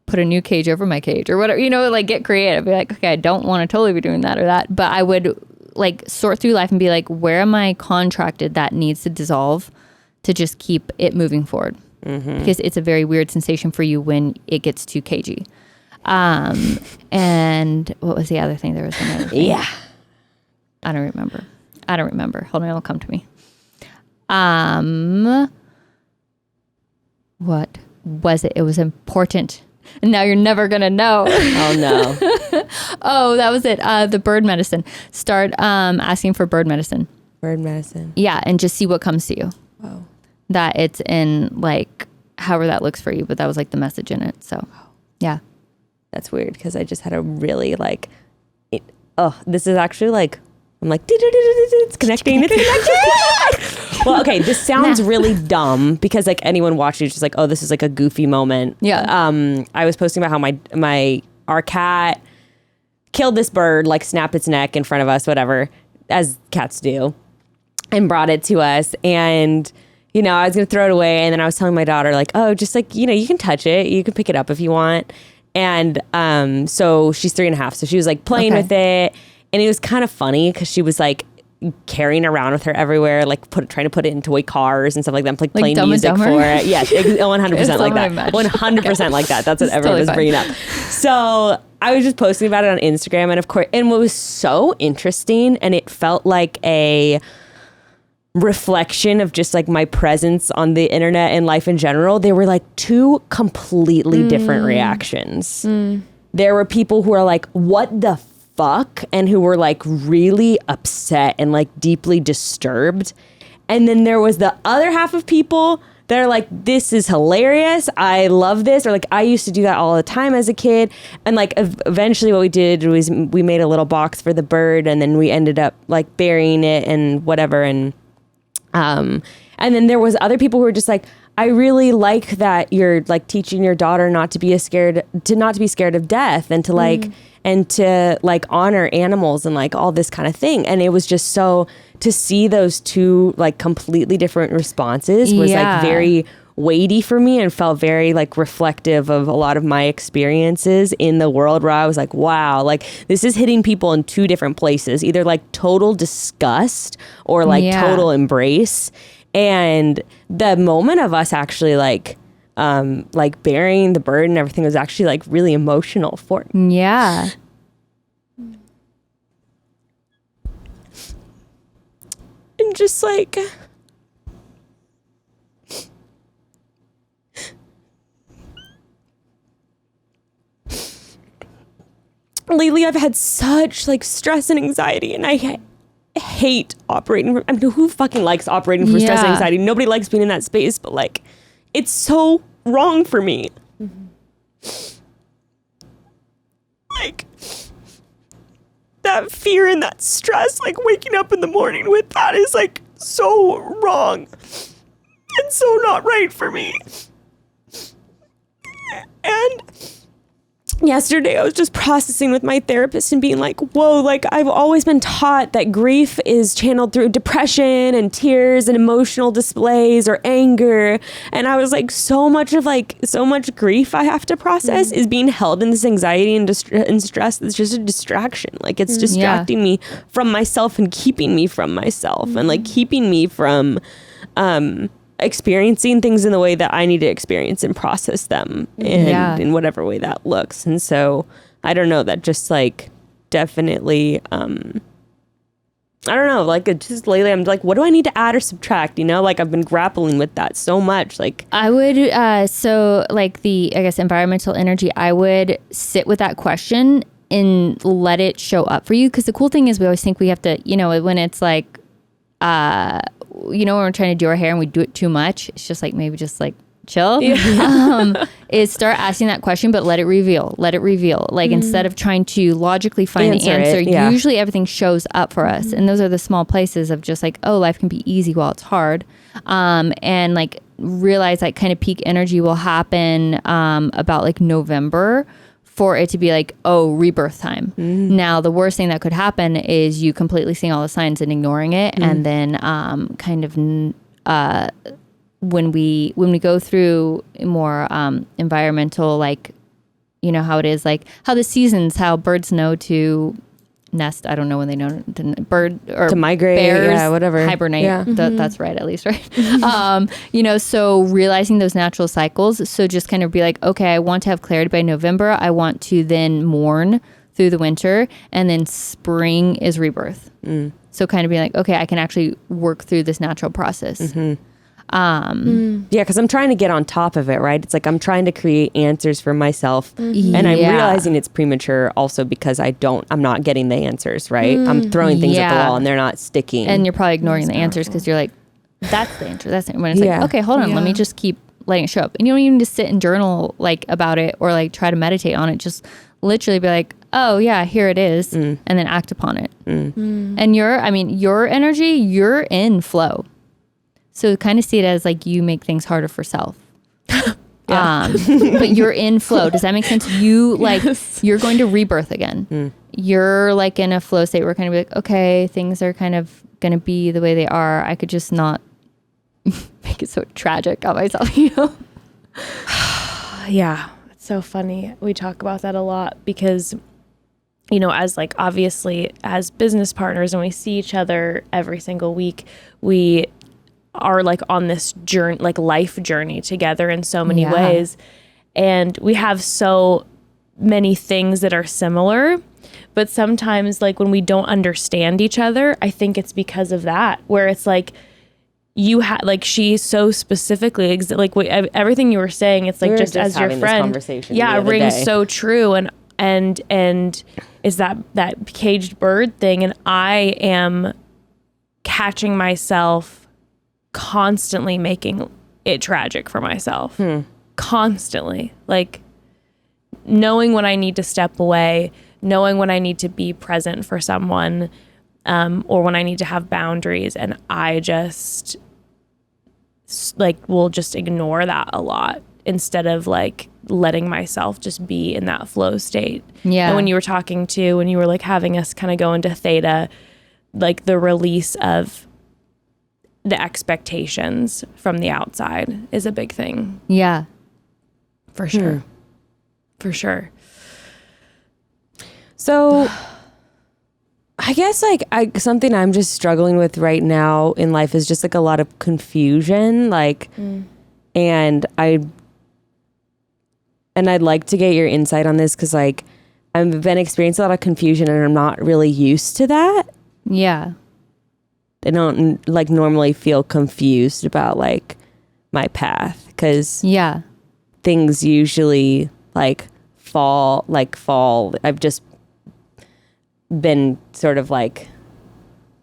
put a new cage over my cage or whatever, like get creative. Be like, okay, I don't want to totally be doing that or that, but I would like sort through life and be like, where am I contracted that needs to dissolve to just keep it moving forward? Because it's a very weird sensation for you when it gets too cagey. And what was the other thing? There was another thing. Yeah. I don't remember. Hold on, it'll come to me. What was it? It was important. And now you're never going to know. Oh, no. Oh, that was it. The bird medicine. Start asking for bird medicine. Bird medicine. Yeah, and just see what comes to you. Wow. That it's in, like, however that looks for you. But that was, like, the message in it. So, yeah. That's weird, because I just had a really, like, this is actually, like, I'm like, it's connecting. Well, okay, this sounds really dumb, because like anyone watching is just like, oh, this is like a goofy moment. Yeah. I was posting about how our cat killed this bird, like snapped its neck in front of us, whatever, as cats do, and brought it to us. And, I was going to throw it away. And then I was telling my daughter like, oh, just like, you can touch it. You can pick it up if you want. And so she's 3.5. So she was like playing with it. And it was kind of funny because she was like carrying around with her everywhere, like trying to put it in toy cars and stuff like that, like playing music for it. Yes, 100% like that. 100% like that. That's what everyone was bringing up. So I was just posting about it on Instagram, and of course, and what was so interesting, and it felt like a reflection of just like my presence on the internet and life in general. There were like two completely different reactions. There were people who are like, what the fuck, and who were like really upset and like deeply disturbed. And then there was the other half of people that are like, this is hilarious, I love this, or like, I used to do that all the time as a kid. And like eventually what we did was we made a little box for the bird, and then we ended up like burying it and whatever. And then there was other people who were just like, I really like that you're like teaching your daughter not to be scared of death, and to like and to like honor animals and like all this kind of thing. And it was just so, to see those two like completely different responses was like very weighty for me, and felt very like reflective of a lot of my experiences in the world, where I was like, wow, like this is hitting people in two different places, either like total disgust or like total embrace. And the moment of us actually like burying the bird and everything was actually like really emotional for me. Yeah. just like, lately I've had such like stress and anxiety, and I hate operating. I mean, who fucking likes operating from stress and anxiety? Nobody likes being in that space, but like, it's so wrong for me. Like, that fear and that stress, like waking up in the morning with that is like so wrong and so not right for me. And yesterday I was just processing with my therapist and being like, whoa, like I've always been taught that grief is channeled through depression and tears and emotional displays or anger. And I was like, so much grief I have to process is being held in this anxiety and stress. It's just a distraction. Like it's distracting me from myself and keeping me from myself and like keeping me from, experiencing things in the way that I need to experience and process them in whatever way that looks. And so I don't know, that just like definitely, I don't know, like it just lately I'm like, what do I need to add or subtract? You know, like I've been grappling with that so much. Like I would, so like the, I guess, environmental energy, I would sit with that question and let it show up for you. Cause the cool thing is we always think we have to, you know, when it's like, you know, when we're trying to do our hair and we do it too much, it's just like, maybe just like chill, is start asking that question, but let it reveal. Like instead of trying to logically find the answer, usually everything shows up for us. And those are the small places of just like, oh, life can be easy while it's hard. And like realize that kind of peak energy will happen, about like November, for it to be like, oh, rebirth time. Now, the worst thing that could happen is you completely seeing all the signs and ignoring it. And then kind of when we go through more environmental, like, you know, how it is, like how the seasons, how birds know to nest. I don't know when they know to migrate, bears, whatever, hibernate. That's right, at least, right? You know, so realizing those natural cycles. So just kind of be like, okay, I want to have clarity by November. I want to then mourn through the winter, and then spring is rebirth. So kind of be like, okay, I can actually work through this natural process. Because I'm trying to get on top of it, right? It's like I'm trying to create answers for myself, and I'm realizing it's premature also because I'm not getting the answers, right? I'm throwing things at the wall and they're not sticking, and you're probably ignoring the answers because you're like, that's the answer. That's when it's like, okay, hold on, let me just keep letting it show up. And you don't even just sit and journal like about it or like try to meditate on it. Just literally be like, oh yeah, here it is, and then act upon it. And your energy, you're in flow. So kind of see it as like you make things harder for self. But you're in flow. Does that make sense? You like, you're going to rebirth again. You're like in a flow state where kind of like, okay, things are kind of going to be the way they are. I could just not make it so tragic on myself, you know? Yeah. It's so funny. We talk about that a lot because, you know, as like, obviously as business partners, and we see each other every single week, we are like on this journey, like life journey together in so many ways. And we have so many things that are similar, but sometimes like when we don't understand each other, I think it's because of that, where it's like you had like she so specifically like everything you were saying, it's like just as your friend, rings so true. And is that caged bird thing. And I am catching myself constantly making it tragic for myself. Constantly, like knowing when I need to step away, knowing when I need to be present for someone, or when I need to have boundaries, and I just like will just ignore that a lot instead of like letting myself just be in that flow state. And when you were like having us kind of go into theta, like the release of the expectations from the outside is a big thing. Yeah, for sure. For sure. So I guess like something I'm just struggling with right now in life is just like a lot of confusion, like, and I'd like to get your insight on this, because like I've been experiencing a lot of confusion and I'm not really used to that. Yeah. they don't like normally feel confused about like my path, because Yeah. things usually like fall. I've just been sort of like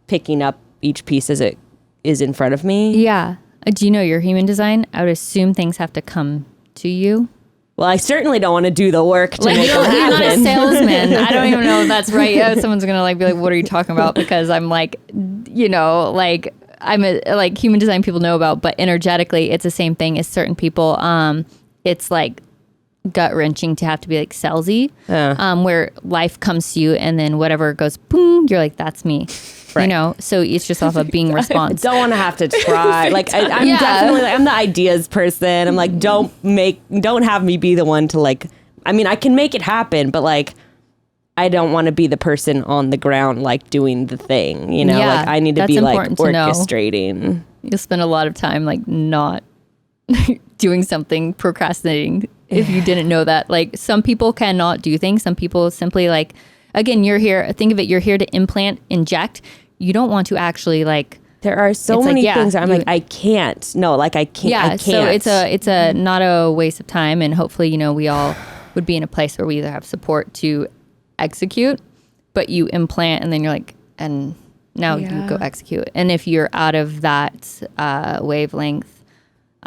picking up each piece as it is in front of me. Yeah. Do you know your human design? I would assume things have to come to you. Well, I certainly don't want to do the work to Like make you're it not a happen. salesman. I don't even know if that's right. Yeah, someone's gonna like be like, "What are you talking about?" Because I'm like, like I'm a like human design people know about, but energetically, it's the same thing as certain people. It's like gut wrenching to have to be like salesy, where life comes to you and then whatever goes boom, you're like, "That's me." Right. So it's just off of being response. Don't want to have to try. Like I'm definitely like, I'm the ideas person. I'm like, don't have me be the one to like, I mean, I can make it happen, but like, I don't want to be the person on the ground, like doing the thing, Yeah, like I need to that's be like important to know. orchestrating. You'll spend a lot of time like not doing something, procrastinating. If you didn't know that, like some people cannot do things. Some people simply like, again, you're here. Think of it. You're here to inject. You don't want to actually like. There are so It's many like, yeah, things that I'm you- like, I can't. No, like I can't. Yeah, I can't. so it's a not a waste of time, and hopefully, we all would be in a place where we either have support to execute, but you implant, and then you're like, and now you go execute. And if you're out of that wavelength,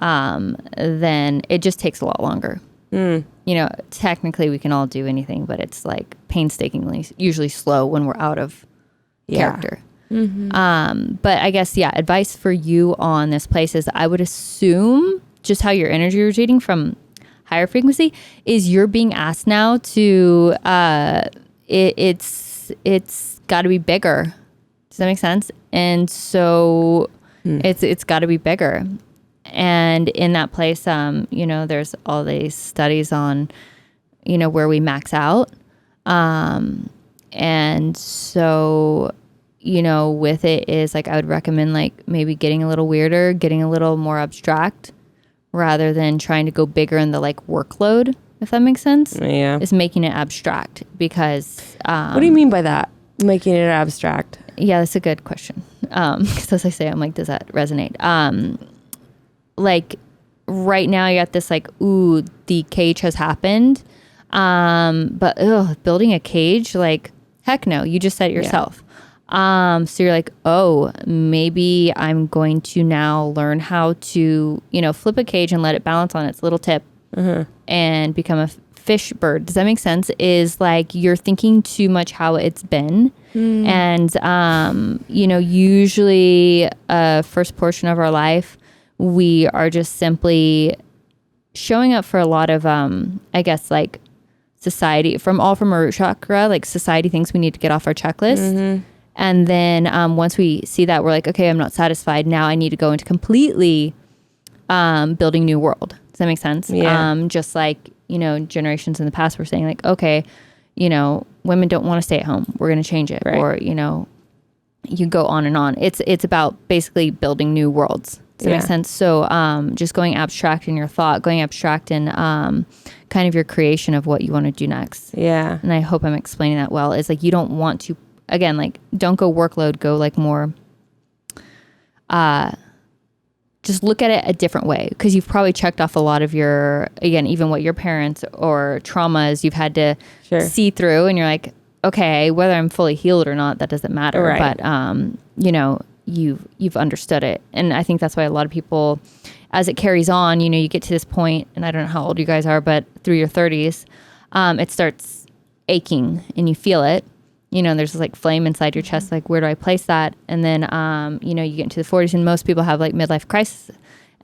then it just takes a lot longer. Technically, we can all do anything, but it's like painstakingly, usually slow when we're out of character. But I guess, advice for you on this place is I would assume just how your energy is reading from higher frequency is you're being asked now to, it's got to be bigger. Does that make sense? And so it's got to be bigger. And in that place, there's all these studies on, where we max out. And so, with it is like, I would recommend like maybe getting a little weirder, getting a little more abstract rather than trying to go bigger in the like workload, if that makes sense. Yeah. Is making it abstract because, What do you mean by that? Making it abstract? yeah, that's a good question. Cause as I say, I'm like, does that resonate? Like right now you got this like, ooh, the cage has happened. But building a cage, like, heck no, you just said it yourself. So you're like, oh, maybe I'm going to now learn how to, flip a cage and let it balance on its little tip and become a fish bird. Does that make sense? Is like you're thinking too much how it's been. And, usually first portion of our life, we are just simply showing up for a lot of, I guess, like society from our root chakra, like society thinks we need to get off our checklist. And then once we see that, we're like, okay, I'm not satisfied. Now I need to go into completely building new world. Does that make sense? Yeah. Just like, generations in the past were saying like, okay, women don't want to stay at home. We're going to change it. Right. Or, you go on and on. It's about basically building new worlds. Does that make sense? So just going abstract in your thought, going abstract in kind of your creation of what you want to do next. Yeah. And I hope I'm explaining that well. Is like you don't want to, again, like don't go workload, go like more, just look at it a different way. Because you've probably checked off a lot of your, again, even what your parents or traumas you've had to see through. And you're like, okay, whether I'm fully healed or not, that doesn't matter. Right. But, you've understood it. And I think that's why a lot of people, as it carries on, you get to this point, and I don't know how old you guys are, but through your 30s, it starts aching and you feel it. There's this like flame inside your chest, like, where do I place that? And then, you get into the 40s and most people have like midlife crisis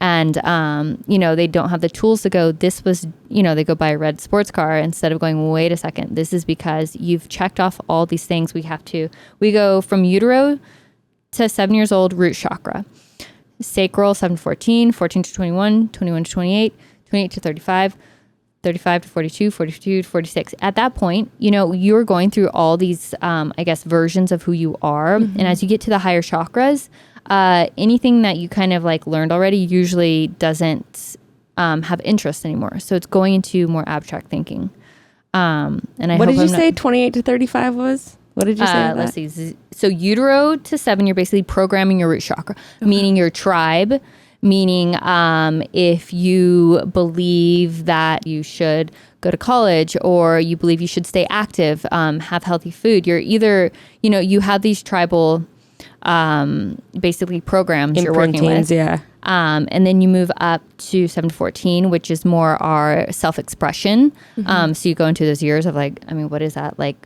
and, they don't have the tools to go, this was, they go buy a red sports car instead of going, wait a second, this is because you've checked off all these things. We go from utero to 7 years old, root chakra, sacral 7 to 14, 14 to 21, 21 to 28, 28 to 35, 35 to 42, 42 to 46. At that point, you're going through all these, I guess, versions of who you are. And as you get to the higher chakras, anything that you kind of like learned already usually doesn't have interest anymore. So it's going into more abstract thinking. And I What hope did you I'm say 28 to 35 was? What did you say? Let's see. So utero to 7, you're basically programming your root chakra, meaning your tribe, meaning if you believe that you should go to college or you believe you should stay active, have healthy food. You're either, you have these tribal basically programs you're working with. Yeah. And then you move up to 7 to 14, which is more our self-expression. So you go into those years of like, what is that? Like,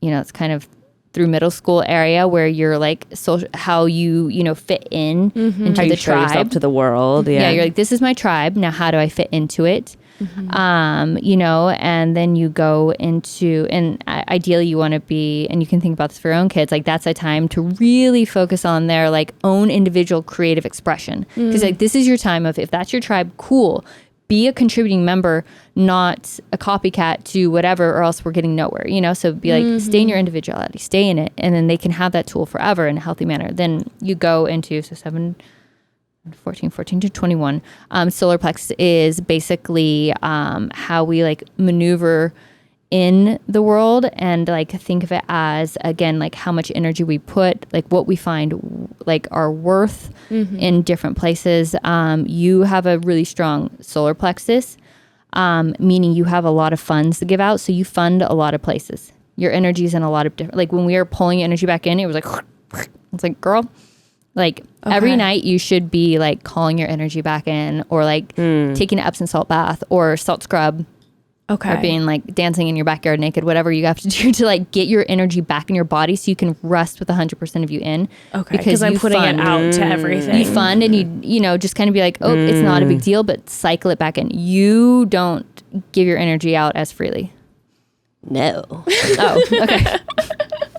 it's kind of through middle school area where you're like social, how you, fit in into How the you show yourself tribe to the world. Yeah. Yeah, you're like, this is my tribe. Now, how do I fit into it? And then you go into, and ideally you want to be, and you can think about this for your own kids, like that's a time to really focus on their like own individual creative expression. Because like this is your time of, if that's your tribe, cool. Be a contributing member, not a copycat to whatever, or else we're getting nowhere, So be like, stay in your individuality, stay in it. And then they can have that tool forever in a healthy manner. Then you go into, 14 to 21. Solar plexus is basically how we like maneuver in the world, and like think of it as, again, like how much energy we put, like what we find like our worth in different places. You have a really strong solar plexus, meaning you have a lot of funds to give out. So you fund a lot of places. Your energy is in a lot of different, like when we were pulling energy back in, it was like, it's like, girl, like every night you should be like calling your energy back in, or like taking an Epsom salt bath or salt scrub. Or being like dancing in your backyard naked, whatever you have to do to like get your energy back in your body so you can rest with 100% of you in. Okay. Because I'm putting it out to everything. You fund and you just kind of be like, oh, it's not a big deal, but cycle it back in. You don't give your energy out as freely. No. Oh, okay.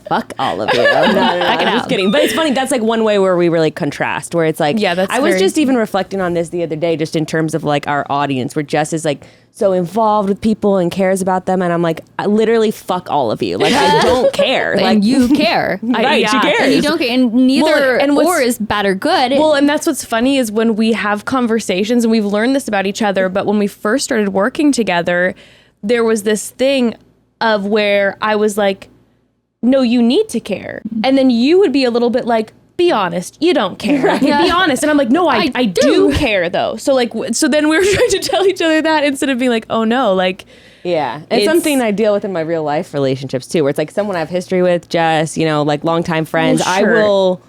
Fuck all of you. No, I'm just kidding. But it's funny. That's like one way where we really contrast, where it's like, I was just even reflecting on this the other day, just in terms of like our audience, where Jess is like so involved with people and cares about them. And I'm like, I literally fuck all of you. Like, I don't care. Like, and you care. Right, she cares. And you don't care. And neither or is bad or good. Well, and that's what's funny is when we have conversations, and we've learned this about each other, but when we first started working together, there was this thing of where I was like, no, you need to care. And then you would be a little bit like, be honest, you don't care. Like, be honest. And I'm like, no, I do care though. So like, so then we were trying to tell each other that instead of being like, oh no, like. Yeah. It's something I deal with in my real life relationships too, where it's like someone I have history with, Jess, like longtime friends. Well, sure.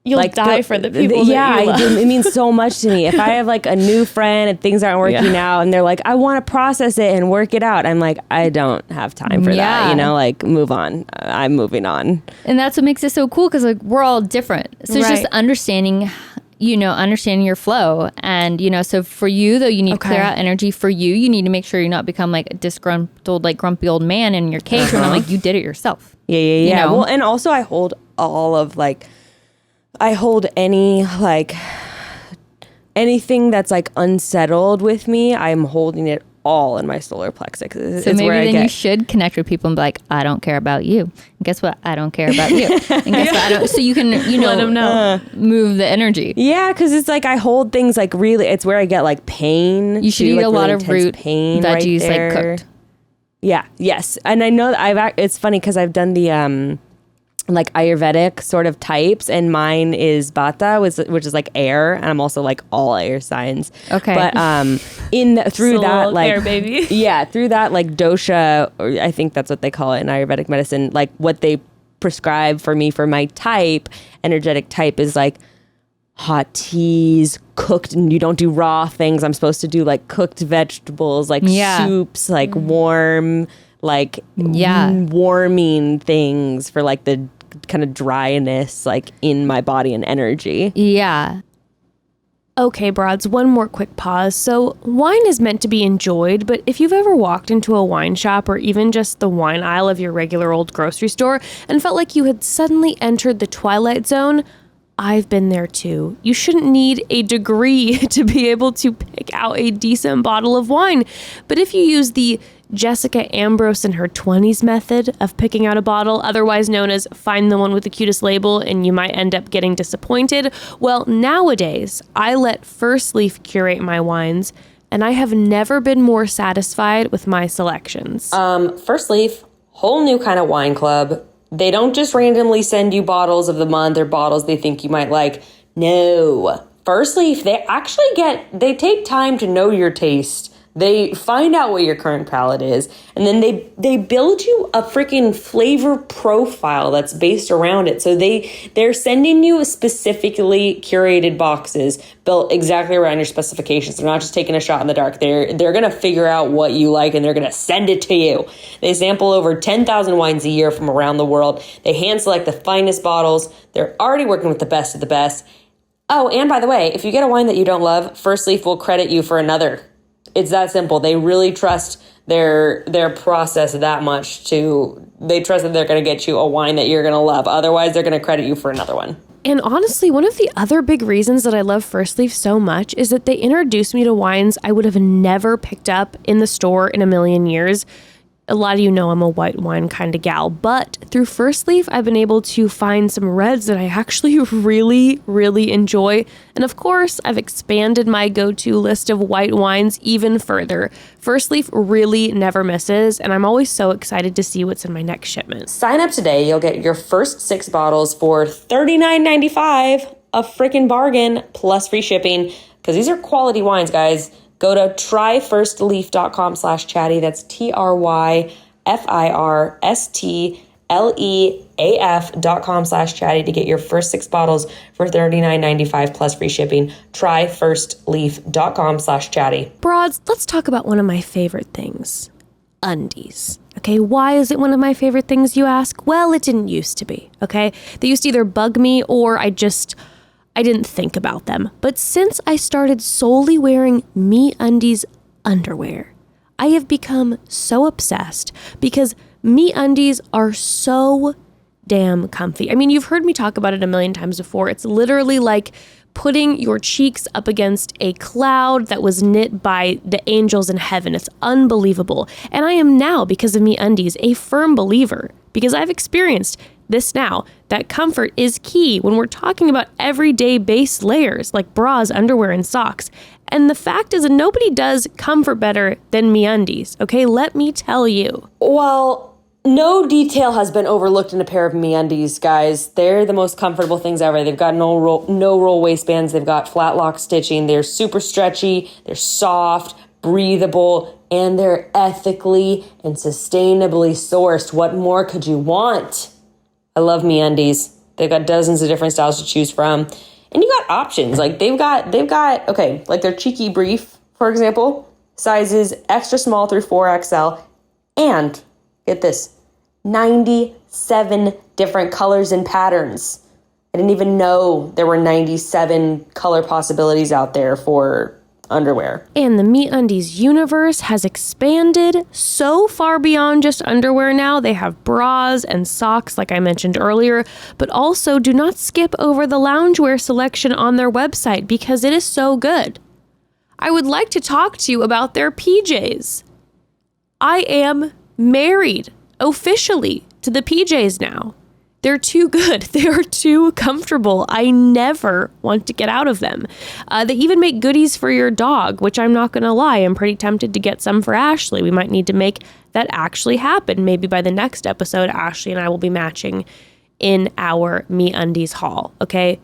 You'll like die for the people that you love. It means so much to me. If I have like a new friend and things aren't working out and they're like, I want to process it and work it out, I'm like, I don't have time for that, like move on. I'm moving on. And that's what makes it so cool, because like we're all different. So it's just understanding your flow. And, so for you though, you need to clear out energy. For you need to make sure you're not become like a disgruntled, like grumpy old man in your cage when I'm like, you did it yourself. Yeah. Well, and also I hold any like anything that's like unsettled with me, I'm holding it all in my solar plexus. So maybe then you should connect with people and be like, I don't care about you. And guess what? I don't care about you. And guess what? I don't. So you can, let them know. Move the energy. Yeah, because it's like I hold things like really. It's where I get like pain. You should eat a lot of root veggies like cooked. Yeah. Yes. And I know that it's funny because I've done the like Ayurvedic sort of types, and mine is Vata, which is like air, and I'm also like all air signs. Okay. But through that like air baby. Yeah, through that like dosha, or I think that's what they call it in Ayurvedic medicine, like what they prescribe for me for my type, energetic type, is like hot teas, cooked, and you don't do raw things. I'm supposed to do like cooked vegetables, like soups, like warm, like warming things for like the kind of dryness like in my body and energy. Yeah. Okay, broads, one more quick pause. So wine is meant to be enjoyed, but if you've ever walked into a wine shop or even just the wine aisle of your regular old grocery store and felt like you had suddenly entered the Twilight Zone, I've been there too. You shouldn't need a degree to be able to pick out a decent bottle of wine. But if you use the Jessica Ambrose in her 20s method of picking out a bottle, otherwise known as find the one with the cutest label and you might end up getting disappointed, well, nowadays, I let First Leaf curate my wines, and I have never been more satisfied with my selections. First Leaf, whole new kind of wine club. They don't just randomly send you bottles of the month or bottles they think you might like. No. First Leaf, they take time to know your taste. They find out what your current palate is, and then they build you a freaking flavor profile that's based around it. So they're sending you specifically curated boxes built exactly around your specifications. They're not just taking a shot in the dark. They're going to figure out what you like, and they're going to send it to you. They sample over 10,000 wines a year from around the world. They hand select the finest bottles. They're already working with the best of the best. Oh, and by the way, if you get a wine that you don't love, First Leaf will credit you for another. It's that simple. They really trust their process that much they trust that they're going to get you a wine that you're going to love. Otherwise, they're going to credit you for another one. And honestly, one of the other big reasons that I love First Leaf so much is that they introduced me to wines I would have never picked up in the store in a million years. A lot of you know I'm a white wine kind of gal, but through First Leaf, I've been able to find some reds that I actually really, really enjoy. And of course, I've expanded my go-to list of white wines even further. First Leaf really never misses, and I'm always so excited to see what's in my next shipment. Sign up today. You'll get your first 6 bottles for $39.95, a freaking bargain, plus free shipping, because these are quality wines, guys. Go to tryfirstleaf.com/chatty. That's tryfirstleaf.com/chatty to get your first 6 bottles for $39.95 plus free shipping. Tryfirstleaf.com/chatty. Broads, let's talk about one of my favorite things. Undies. Okay, why is it one of my favorite things, you ask? Well, it didn't used to be, okay? They used to either bug me or I didn't think about them. But since I started solely wearing MeUndies underwear, I have become so obsessed because MeUndies are so damn comfy. I mean, you've heard me talk about it a million times before. It's literally like putting your cheeks up against a cloud that was knit by the angels in heaven. It's unbelievable. And I am now, because of MeUndies, a firm believer, because I've experienced this now, that comfort is key when we're talking about everyday base layers like bras, underwear, and socks. And the fact is that nobody does comfort better than MeUndies, okay? Let me tell you. Well, no detail has been overlooked in a pair of MeUndies, guys. They're the most comfortable things ever. They've got no roll waistbands. They've got flat lock stitching. They're super stretchy. They're soft, breathable, and they're ethically and sustainably sourced. What more could you want? I love MeUndies. They've got dozens of different styles to choose from. And you got options. Like they've got, okay, like their cheeky brief, for example, sizes extra small through 4XL. And get this, 97 different colors and patterns. I didn't even know there were 97 color possibilities out there for underwear. And the MeUndies universe has expanded so far beyond just underwear now. They have bras and socks, like I mentioned earlier, but also do not skip over the loungewear selection on their website because it is so good. I would like to talk to you about their PJs. I am married officially to the PJs now. They're too good. They are too comfortable. I never want to get out of them. They even make goodies for your dog, which I'm not going to lie, I'm pretty tempted to get some for Ashley. We might need to make that actually happen. Maybe by the next episode, Ashley and I will be matching in our MeUndies haul, okay?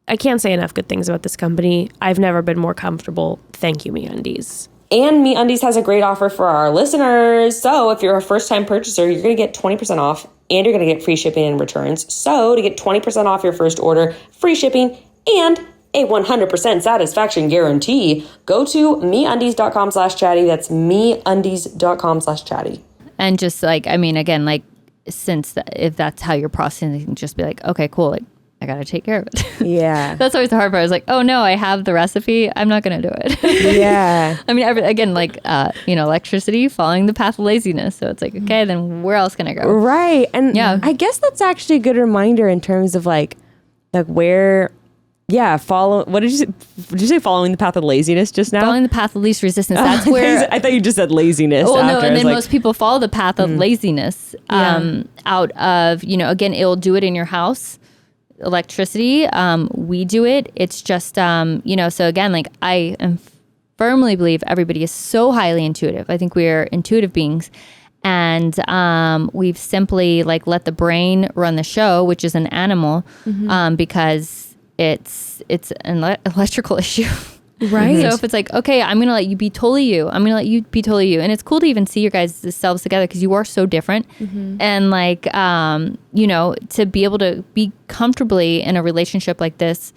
I can't say enough good things about this company. I've never been more comfortable. Thank you, MeUndies. And MeUndies has a great offer for our listeners. So if you're a first-time purchaser, you're going to get 20% off and you're going to get free shipping and returns. So to get 20% off your first order, free shipping, and a 100% satisfaction guarantee, go to MeUndies.com/chatty. That's MeUndies.com/chatty. And just like, I mean, again, like, if that's how you're processing, you can just be like, okay, cool. Like, I got to take care of it. Yeah. That's always the hard part. I was like, oh no, I have the recipe. I'm not going to do it. Yeah. I mean, again, like, electricity, following the path of laziness. So it's like, okay, then where else can I go? Right. And yeah. I guess that's actually a good reminder in terms of like where, what did you say? Did you say following the path of laziness just now? Following the path of least resistance. That's where. I thought you just said laziness. Well, no, after. and then most people follow the path of laziness out of, again, it'll do it in your house. Electricity, we do it. It's just, so again, like I firmly believe everybody is so highly intuitive. I think we are intuitive beings. And we've simply like let the brain run the show, which is an animal, because it's an electrical issue. Right. So if it's like, okay, I'm going to let you be totally you. I'm going to let you be totally you. And it's cool to even see your guys' selves together because you are so different. And like, you know, to be able to be comfortably in a relationship like this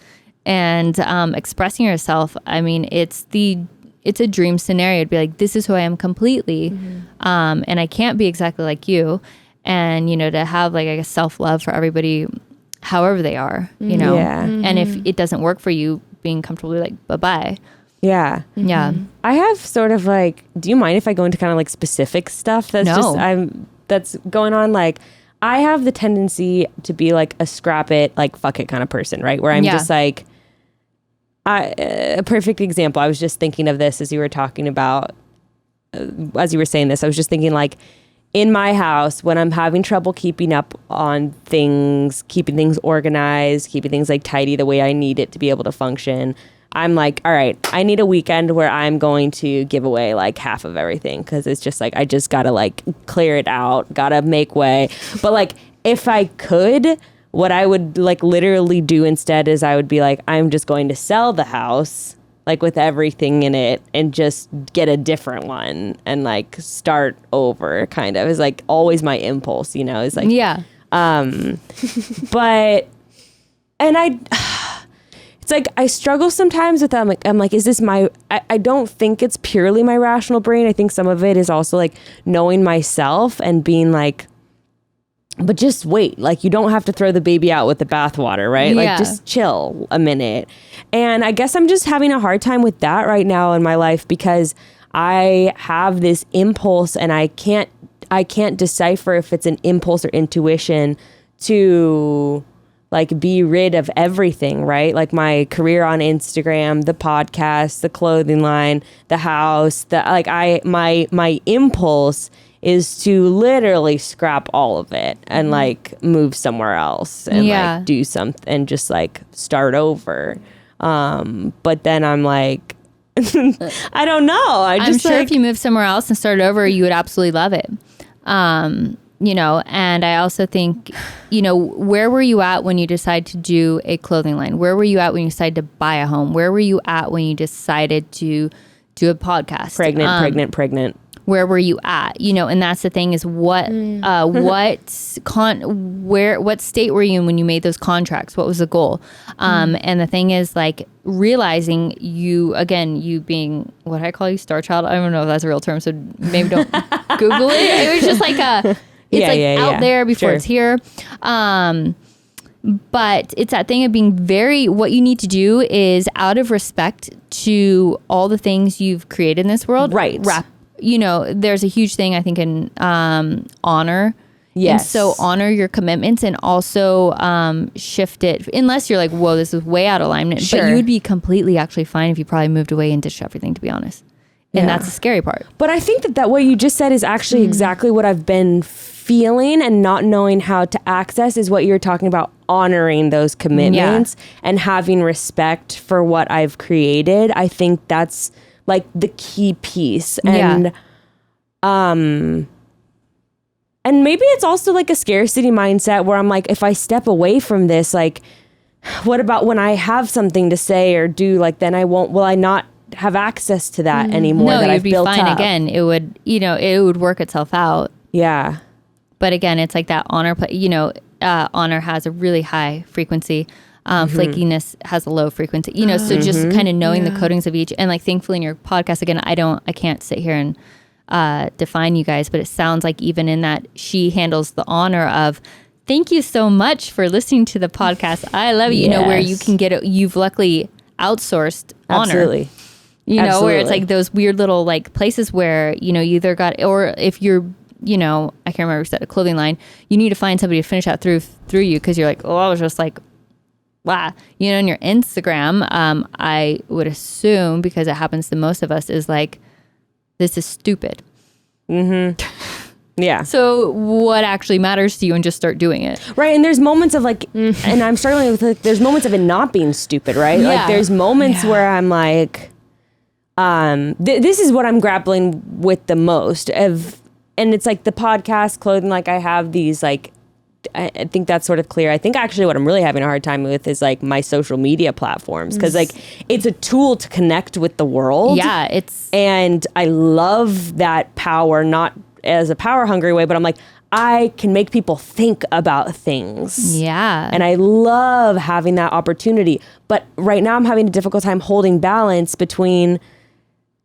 and expressing yourself, I mean, it's a dream scenario to be like, this is who I am completely. And I can't be exactly like you. And, you know, to have like a self-love for everybody, however they are, you know, and if it doesn't work for you, being comfortably like, bye-bye. Yeah. Yeah. I have sort of like, do you mind if I go into kind of like specific stuff that's going on? Like, I have the tendency to be like a scrap it, like fuck it kind of person, right? Where I'm just like, a perfect example. I was just thinking of this as you were talking about, as you were saying this, I was just thinking like, in my house, when I'm having trouble keeping up on things, keeping things organized, keeping things like tidy the way I need it to be able to function, I'm like, all right, I need a weekend where I'm going to give away like half of everything because it's just like, I just got to like clear it out, got to make way. But like, if I could, what I would like literally do instead is I would be like, I'm just going to sell the house like with everything in it and just get a different one and like start over kind of is like always my impulse, you know, is like, but, and it's like, I struggle sometimes with that. I'm like, is this I don't think it's purely my rational brain. I think some of it is also like knowing myself and being like, but just wait, like you don't have to throw the baby out with the bathwater, right? Like just chill a minute. And I guess I'm just having a hard time with that right now in my life because I have this impulse and I can't decipher if it's an impulse or intuition to like be rid of everything, right? Like my career on Instagram, the podcast, the clothing line, the house, my impulse is to literally scrap all of it and like move somewhere else and like do something and just like start over. But then I'm like, I don't know. I'm sure if you moved somewhere else and started over, you would absolutely love it. You know, and I also think, you know, where were you at when you decided to do a clothing line? Where were you at when you decided to buy a home? Where were you at when you decided to do a podcast? Pregnant. Where were you at? You know, and that's the thing is what state were you in when you made those contracts? What was the goal? And the thing is like realizing you being, what I call you, star child. I don't know if that's a real term, so maybe don't Google it. It was just like out there before it's here. But it's that thing of being what you need to do is out of respect to all the things you've created in this world. Right. You know, there's a huge thing, I think, in honor. Yes. And so honor your commitments and also shift it, unless you're like, whoa, this is way out of alignment. Sure. But you would be completely actually fine if you probably moved away and ditched everything, to be honest. And that's the scary part. But I think that what you just said is actually exactly what I've been feeling and not knowing how to access is what you're talking about, honoring those commitments and having respect for what I've created. I think that's like the key piece. And and maybe it's also like a scarcity mindset where I'm like, if I step away from this, like what about when I have something to say or do, like then will I not have access to that anymore? No, that you'd I've be built fine up? again. It would, you know, it would work itself out. Yeah. But again, it's like that honor, you know, honor has a really high frequency. Flakiness has a low frequency, you know, so just kind of knowing the codings of each. And like, thankfully in your podcast, again, I can't sit here and define you guys, but it sounds like even in that she handles the honor of, thank you so much for listening to the podcast. I love it. You know, where you can get it. You've luckily outsourced honor. Absolutely. You know, where it's like those weird little like places where, you know, you either got, or if you're, you know, I can't remember if you said a clothing line, you need to find somebody to finish that through you. Cause you're like, oh, I was just like, wow. You know, in your Instagram, I would assume, because it happens to most of us, is like, this is stupid. Yeah. So what actually matters to you, and just start doing it. Right. And there's moments of like, and I'm struggling with like, there's moments of it not being stupid, right? Yeah. Like there's moments where I'm like, this is what I'm grappling with the most of and it's like the podcast, clothing, like I have these like, I think that's sort of clear. I think actually what I'm really having a hard time with is like my social media platforms, because like it's a tool to connect with the world. Yeah, and I love that power, not as a power hungry way, but I'm like, I can make people think about things. Yeah. And I love having that opportunity. But right now I'm having a difficult time holding balance between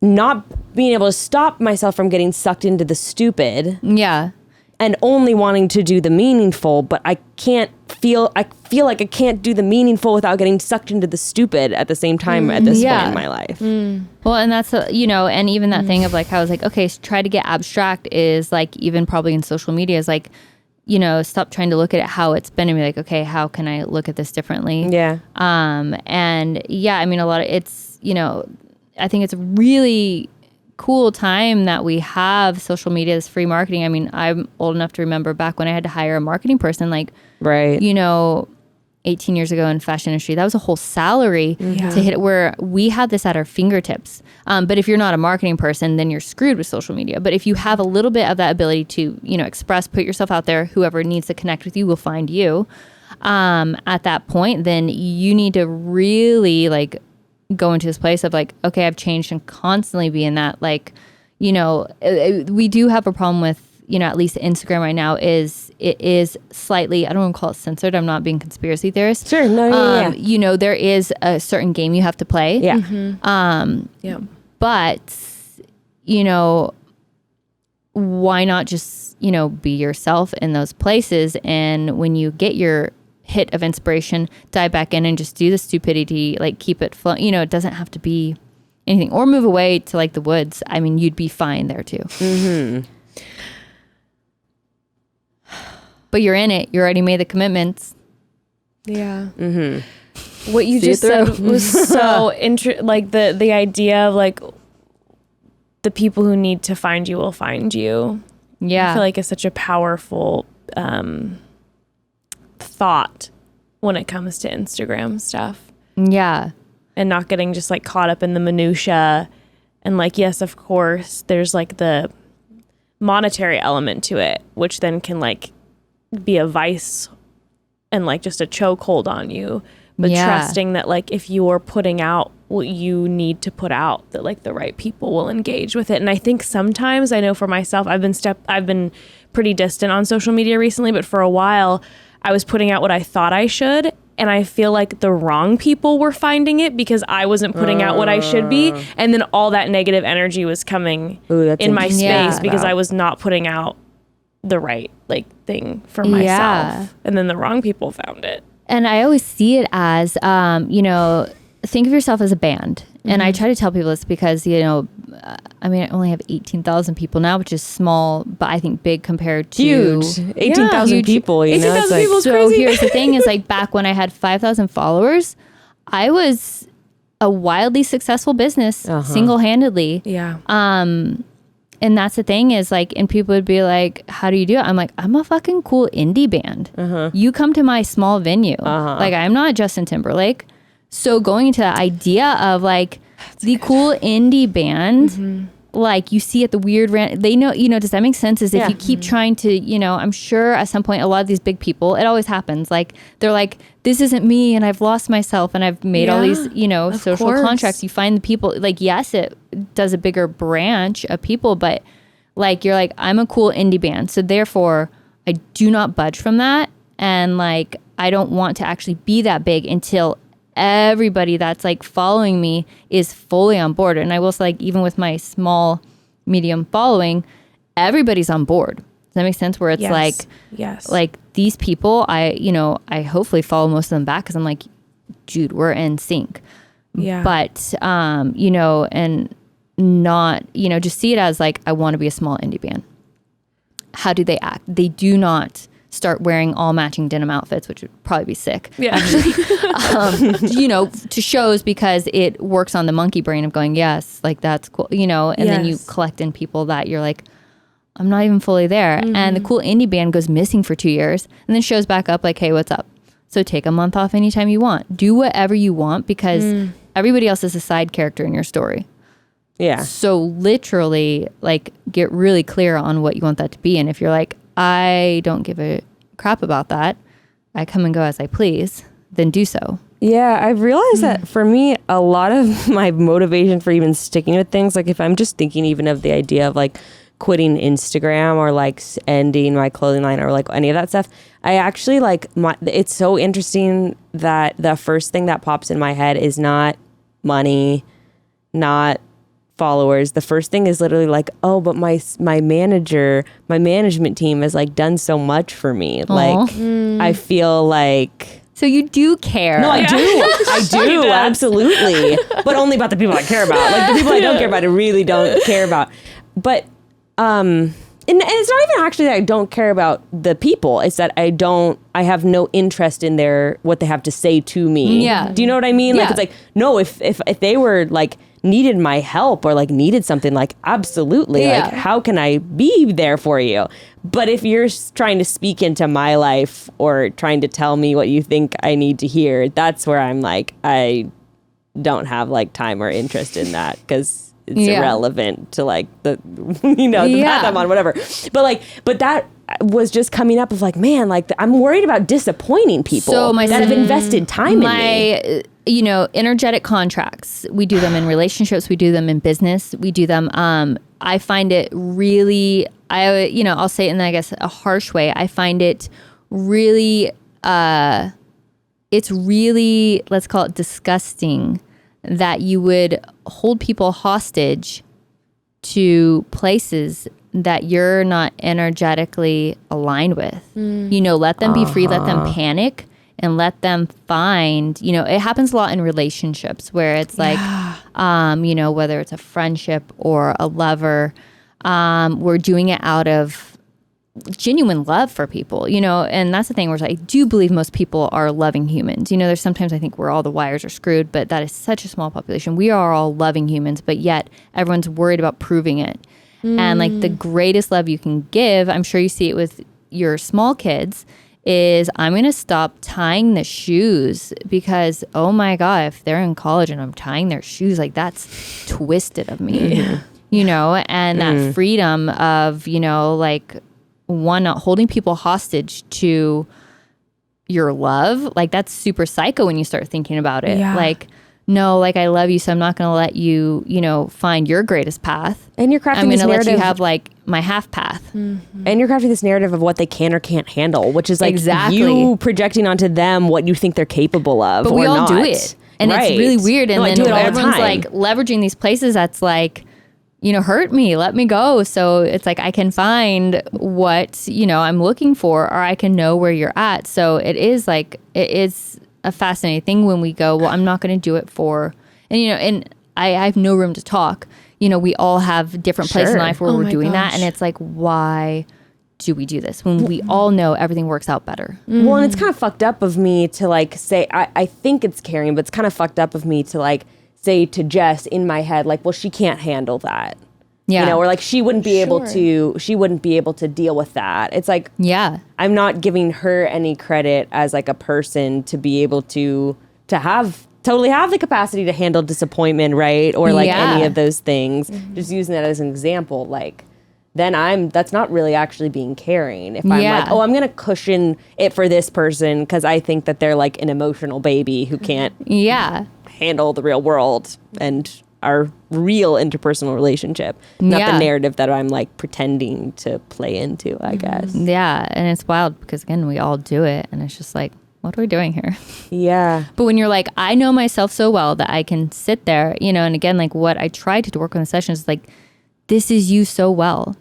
not being able to stop myself from getting sucked into the stupid. Yeah. And only wanting to do the meaningful, but I feel like I can't do the meaningful without getting sucked into the stupid at the same time at this point in my life. Well, and that's, and even that thing of like, how I was like, okay, so try to get abstract is like, even probably in social media is like, stop trying to look at it how it's been and be like, okay, how can I look at this differently? Yeah. And yeah, I mean, a lot of it's, I think it's a really cool time that we have social media as free marketing. I mean, I'm old enough to remember back when I had to hire a marketing person, like, right. 18 years ago in fashion industry, that was a whole salary to hit it, where we had this at our fingertips. But if you're not a marketing person, then you're screwed with social media. But if you have a little bit of that ability to, express, put yourself out there, whoever needs to connect with you will find you. At that point, then you need to really like go into this place of like, okay, I've changed, and constantly be in that, like, we do have a problem with, at least Instagram right now it is slightly, I don't want to call it censored. I'm not being conspiracy theorist. Sure. No, yeah. There is a certain game you have to play. Yeah. Yeah. But, why not just, be yourself in those places? And when you get your hit of inspiration, dive back in and just do the stupidity, like keep it flow. It doesn't have to be anything, or move away to like the woods. I mean, you'd be fine there too. Mm-hmm. But you're in it. You already made the commitments. Yeah. Mm-hmm. What you just said was so like the idea of like the people who need to find you will find you. Yeah. I feel like it's such a powerful thought when it comes to Instagram stuff. Yeah. And not getting just like caught up in the minutia. And like, yes, of course, there's like the monetary element to it, which then can like be a vice and like just a chokehold on you. But trusting that like if you're putting out what you need to put out, that like the right people will engage with it. And I think sometimes, I know for myself, I've been pretty distant on social media recently, but for a while I was putting out what I thought I should. And I feel like the wrong people were finding it because I wasn't putting out what I should be. And then all that negative energy was coming in my space because I was not putting out the right like thing for myself. Yeah. And then the wrong people found it. And I always see it as, think of yourself as a band. And I try to tell people this because, I only have 18,000 people now, which is small, but I think big compared to... Huge. 18,000 people, 18,000 people is so crazy. Here's the thing is like back when I had 5,000 followers, I was a wildly successful business single-handedly. Yeah. And that's the thing is like, and people would be like, how do you do it? I'm like, I'm a fucking cool indie band. You come to my small venue. Like I'm not Justin Timberlake. So going into that idea of like cool indie band, like you see at the weird they know, does that make sense? Is if you keep trying to, I'm sure at some point, a lot of these big people, it always happens. Like they're like, this isn't me. And I've lost myself and I've made all these, social contracts. You find the people like, yes, it does a bigger branch of people, but like, you're like, I'm a cool indie band. So therefore I do not budge from that. And like, I don't want to actually be that big until everybody that's like following me is fully on board. And I will say, like, even with my small, medium following, everybody's on board. Does that make sense? Where it's like these people, I hopefully follow most of them back because I'm like, dude, we're in sync. Yeah. But, and not, just see it as like, I want to be a small indie band. How do they act? They do not start wearing all matching denim outfits, which would probably be sick. Yeah. To shows because it works on the monkey brain of going, yes, like that's cool, and then you collect in people that you're like, I'm not even fully there. And the cool indie band goes missing for 2 years and then shows back up like, hey, what's up? So take a month off anytime you want. Do whatever you want because everybody else is a side character in your story. Yeah. So literally, like, get really clear on what you want that to be. And if you're like, I don't give a crap about that, I come and go as I please, then do so. Yeah, I've realized that for me, a lot of my motivation for even sticking with things, like if I'm just thinking even of the idea of like quitting Instagram or like ending my clothing line or like any of that stuff, I actually like it's so interesting that the first thing that pops in my head is not money, not followers. The first thing is literally like, oh, but my management team has like done so much for me. Like I feel like. So you do care. No, I do. I do. Absolutely. But only about the people I care about. Like the people I don't care about, I really don't care about. But, and it's not even actually that I don't care about the people. It's that I have no interest in what they have to say to me. Yeah. Do you know what I mean? Yeah. Like, it's like, no, if they were like, needed my help or like needed something, like absolutely, like how can I be there for you? But if you're trying to speak into my life or trying to tell me what you think I need to hear, that's where I'm like, I don't have like time or interest in that because it's irrelevant to like the the path I'm on, whatever. But that was just coming up of like, man, like I'm worried about disappointing people that have invested time in me. Energetic contracts, we do them in relationships, we do them in business, we do them. I find it really, I'll say it in, I guess, a harsh way. I find it really, it's really, let's call it disgusting that you would hold people hostage to places that you're not energetically aligned with. Let them be free, let them panic, and let them find, it happens a lot in relationships where it's like, whether it's a friendship or a lover, we're doing it out of genuine love for people, and that's the thing where I do believe most people are loving humans. There's sometimes I think where all the wires are screwed, but that is such a small population. We are all loving humans, but yet everyone's worried about proving it. And like the greatest love you can give, I'm sure you see it with your small kids, is I'm going to stop tying the shoes because, oh my God, if they're in college and I'm tying their shoes, like that's twisted of me, and that freedom of, like one, not holding people hostage to your love. Like that's super psycho when you start thinking about it. Yeah. Like, no, like I love you, so I'm not going to let you, find your greatest path. And you're crafting I'm this going to let narrative. you have like my half path. And you're crafting this narrative of what they can or can't handle, which is like Exactly. you projecting onto them what you think they're capable of. But or we all not. do it. And Right. it's really weird. And No, I then do it all the everyone's time. like leveraging these places that's like, hurt me, let me go. So it's like I can find what, I'm looking for, or I can know where you're at. So it is a fascinating thing when we go, well, I'm not going to do it for, and I have no room to talk. We all have different places in Sure. life where Oh we're my doing that. gosh. And it's like, why do we do this when we all know everything works out better? Well, and it's kind of fucked up of me to like say, I think it's caring, but it's kind of fucked up of me to like say to Jess in my head, like, well, she can't handle that. Yeah. Or like she wouldn't be able to deal with that. It's like, Yeah. I'm not giving her any credit as like a person to be able to totally have the capacity to handle disappointment, right? Or like any of those things. Just using that as an example, like then that's not really actually being caring. If I'm like, oh, I'm going to cushion it for this person because I think that they're like an emotional baby who can't handle the real world and our real interpersonal relationship, not the narrative that I'm like pretending to play into, I guess. Yeah. And it's wild because again, we all do it. And it's just like, what are we doing here? Yeah. But when you're like, I know myself so well that I can sit there, and again, like what I tried to work on the session is like, this is you so well.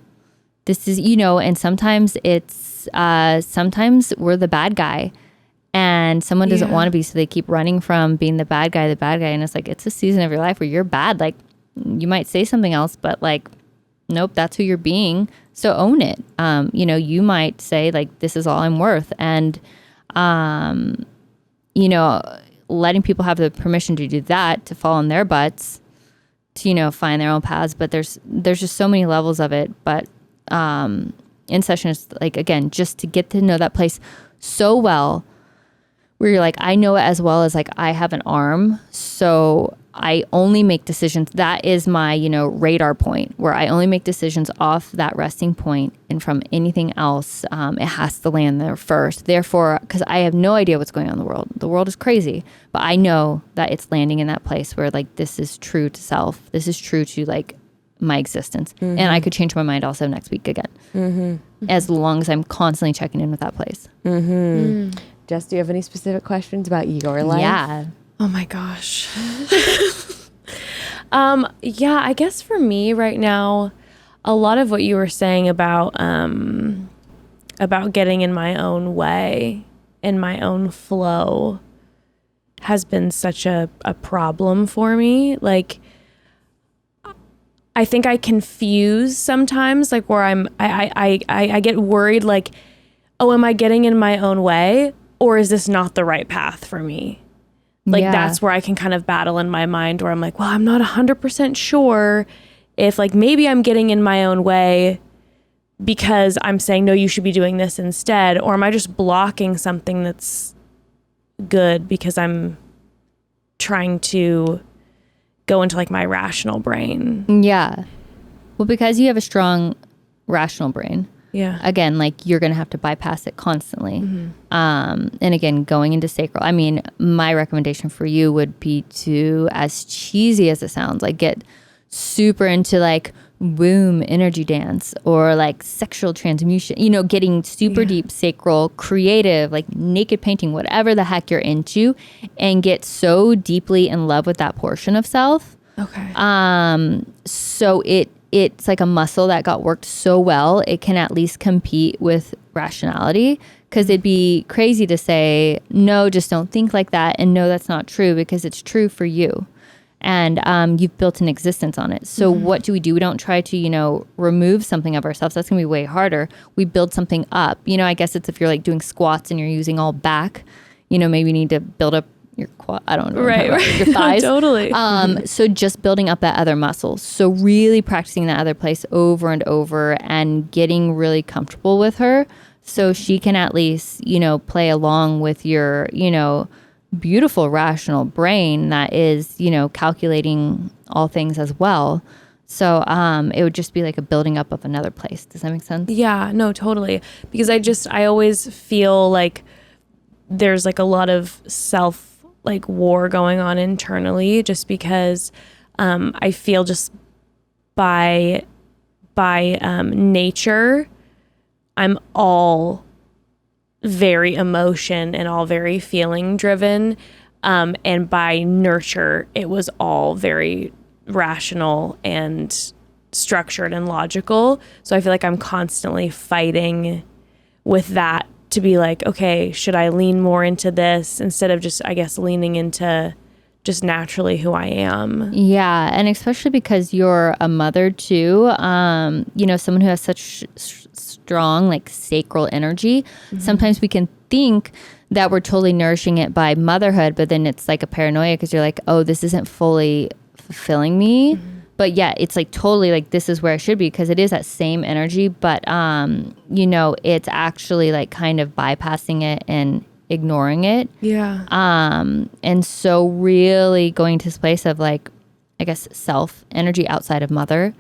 This is, and sometimes it's, sometimes we're the bad guy and someone doesn't want to be, so they keep running from being the bad guy. And it's like, it's a season of your life where you're bad. Like you might say something else, but like, nope, that's who you're being. So own it. You might say like, this is all I'm worth. And, letting people have the permission to do that, to fall on their butts, to, find their own paths. But there's just so many levels of it. But, in session is like, again, just to get to know that place so well where you're like, I know it as well as like I have an arm, so I only make decisions. That is my, radar point, where I only make decisions off that resting point, and from anything else, it has to land there first. Therefore, because I have no idea what's going on in the world. The world is crazy, but I know that it's landing in that place where like this is true to self. This is true to like my existence, and I could change my mind also next week again, as long as I'm constantly checking in with that place. Jess, do you have any specific questions about your life? Yeah. Oh my gosh. Yeah, I guess for me right now, a lot of what you were saying about getting in my own way, in my own flow, has been such a problem for me. Like, I think I confuse sometimes, like where I get worried, like, oh, am I getting in my own way, or is this not the right path for me? Like, that's where I can kind of battle in my mind, where I'm like, well, I'm not 100% sure if like maybe I'm getting in my own way because I'm saying, no, you should be doing this instead, or am I just blocking something that's good because I'm trying to go into like my rational brain. Yeah. Well, because you have a strong rational brain. Yeah. Again, like you're going to have to bypass it constantly. And again, going into sacral, I mean, my recommendation for you would be to, as cheesy as it sounds, like get super into like womb energy dance or like sexual transmutation, you know, getting super deep sacral, creative, like naked painting, whatever the heck you're into, and get so deeply in love with that portion of self. Okay. So it's like a muscle that got worked so well, it can at least compete with rationality, because it'd be crazy to say, no, just don't think like that. And no, that's not true, because it's true for you. And you've built an existence on it. So what do? We don't try to, you know, remove something of ourselves. That's going to be way harder. We build something up. You know, I guess it's if you're like doing squats and you're using all back, you know, maybe you need to build up your quad, I don't know, right. your thighs. Totally. So just building up that other muscle. So really practicing that other place over and over and getting really comfortable with her, so she can at least, you know, play along with your, you know, beautiful rational brain that is, you know, calculating all things as well. So it would just be like a building up of another place. Does that make sense? Yeah, no, totally. Because I always feel like there's like a lot of self like war going on internally, just because I feel just by nature, I'm all very emotion and all very feeling driven, and by nurture it was all very rational and structured and logical. So I feel like I'm constantly fighting with that to be like, okay, should I lean more into this instead of just, I guess, leaning into just naturally who I am. Yeah, and especially because you're a mother too, you know, someone who has such strong like sacral energy. Sometimes we can think that we're totally nourishing it by motherhood, but then it's like a paranoia because you're like, oh, this isn't fully fulfilling me. But yeah, it's like totally like this is where I should be, because it is that same energy, but you know, it's actually like kind of bypassing it and ignoring it. Yeah. And so really going to this place of like, I guess, self energy outside of mother,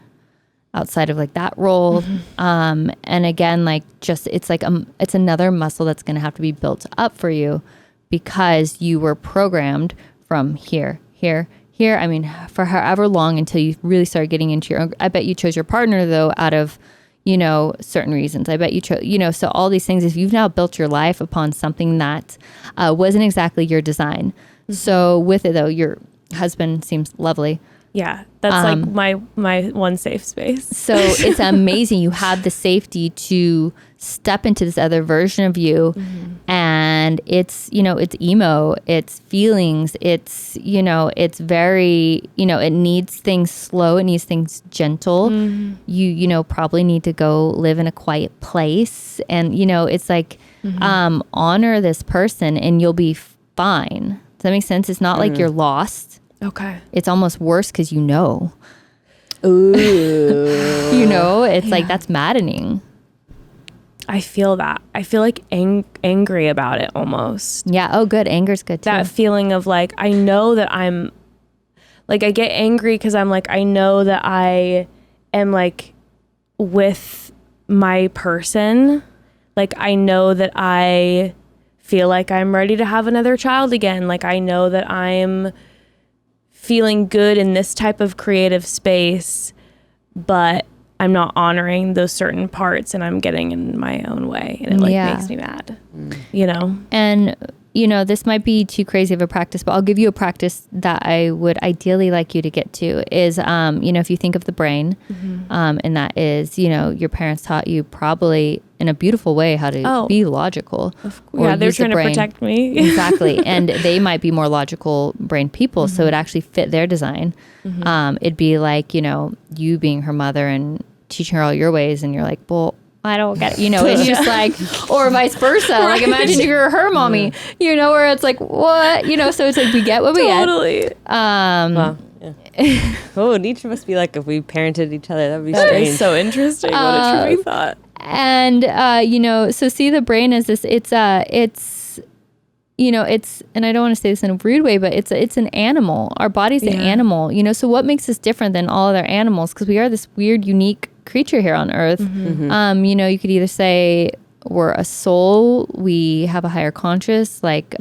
outside of like that role. And again, like just, it's like, it's another muscle that's going to have to be built up for you, because you were programmed from here. I mean, for however long until you really started getting into your own. I bet you chose your partner though out of, you know, certain reasons. I bet you chose, you know, so all these things, if you've now built your life upon something that wasn't exactly your design. So with it though, your husband seems lovely. Yeah, that's like my one safe space. So it's amazing. You have the safety to step into this other version of you. And it's, you know, it's emo, it's feelings, it's, you know, it's very, you know, it needs things slow, it needs things gentle. You know, probably need to go live in a quiet place. And, you know, it's like, honor this person and you'll be fine. Does that make sense? It's not like you're lost. Okay. It's almost worse because you know. Ooh. You know, it's like, that's maddening. I feel that. I feel like angry about it almost. Yeah. Oh, good. Anger's good too. That feeling of like, I know that I'm like, I get angry because I'm like, I know that I am like with my person. Like, I know that I feel like I'm ready to have another child again. Like, I know that I'm feeling good in this type of creative space, but I'm not honoring those certain parts and I'm getting in my own way, and it like makes me mad, you know? And, you know, this might be too crazy of a practice, but I'll give you a practice that I would ideally like you to get to is, you know, if you think of the brain, and that is, you know, your parents taught you probably in a beautiful way how to be logical. Yeah, they're trying to protect me. Exactly. And they might be more logical brain people, so it actually fit their design. It'd be like, you know, you being her mother and teaching her all your ways, and you're like, well, I don't get it. You know, it's just like, or vice versa. Like, imagine you're her mommy, you know, where it's like, what? You know, so it's like, we get what we get. Totally. Well, yeah. Oh, each of us be like if we parented each other. That would be strange. It's so interesting. What a true thought. And, you know, so see the brain as this, it's, you know, it's, and I don't want to say this in a rude way, but it's an animal. Our body's an animal, you know, so what makes us different than all other animals? Because we are this weird, unique creature here on earth. You know, you could either say we're a soul, we have a higher conscious, like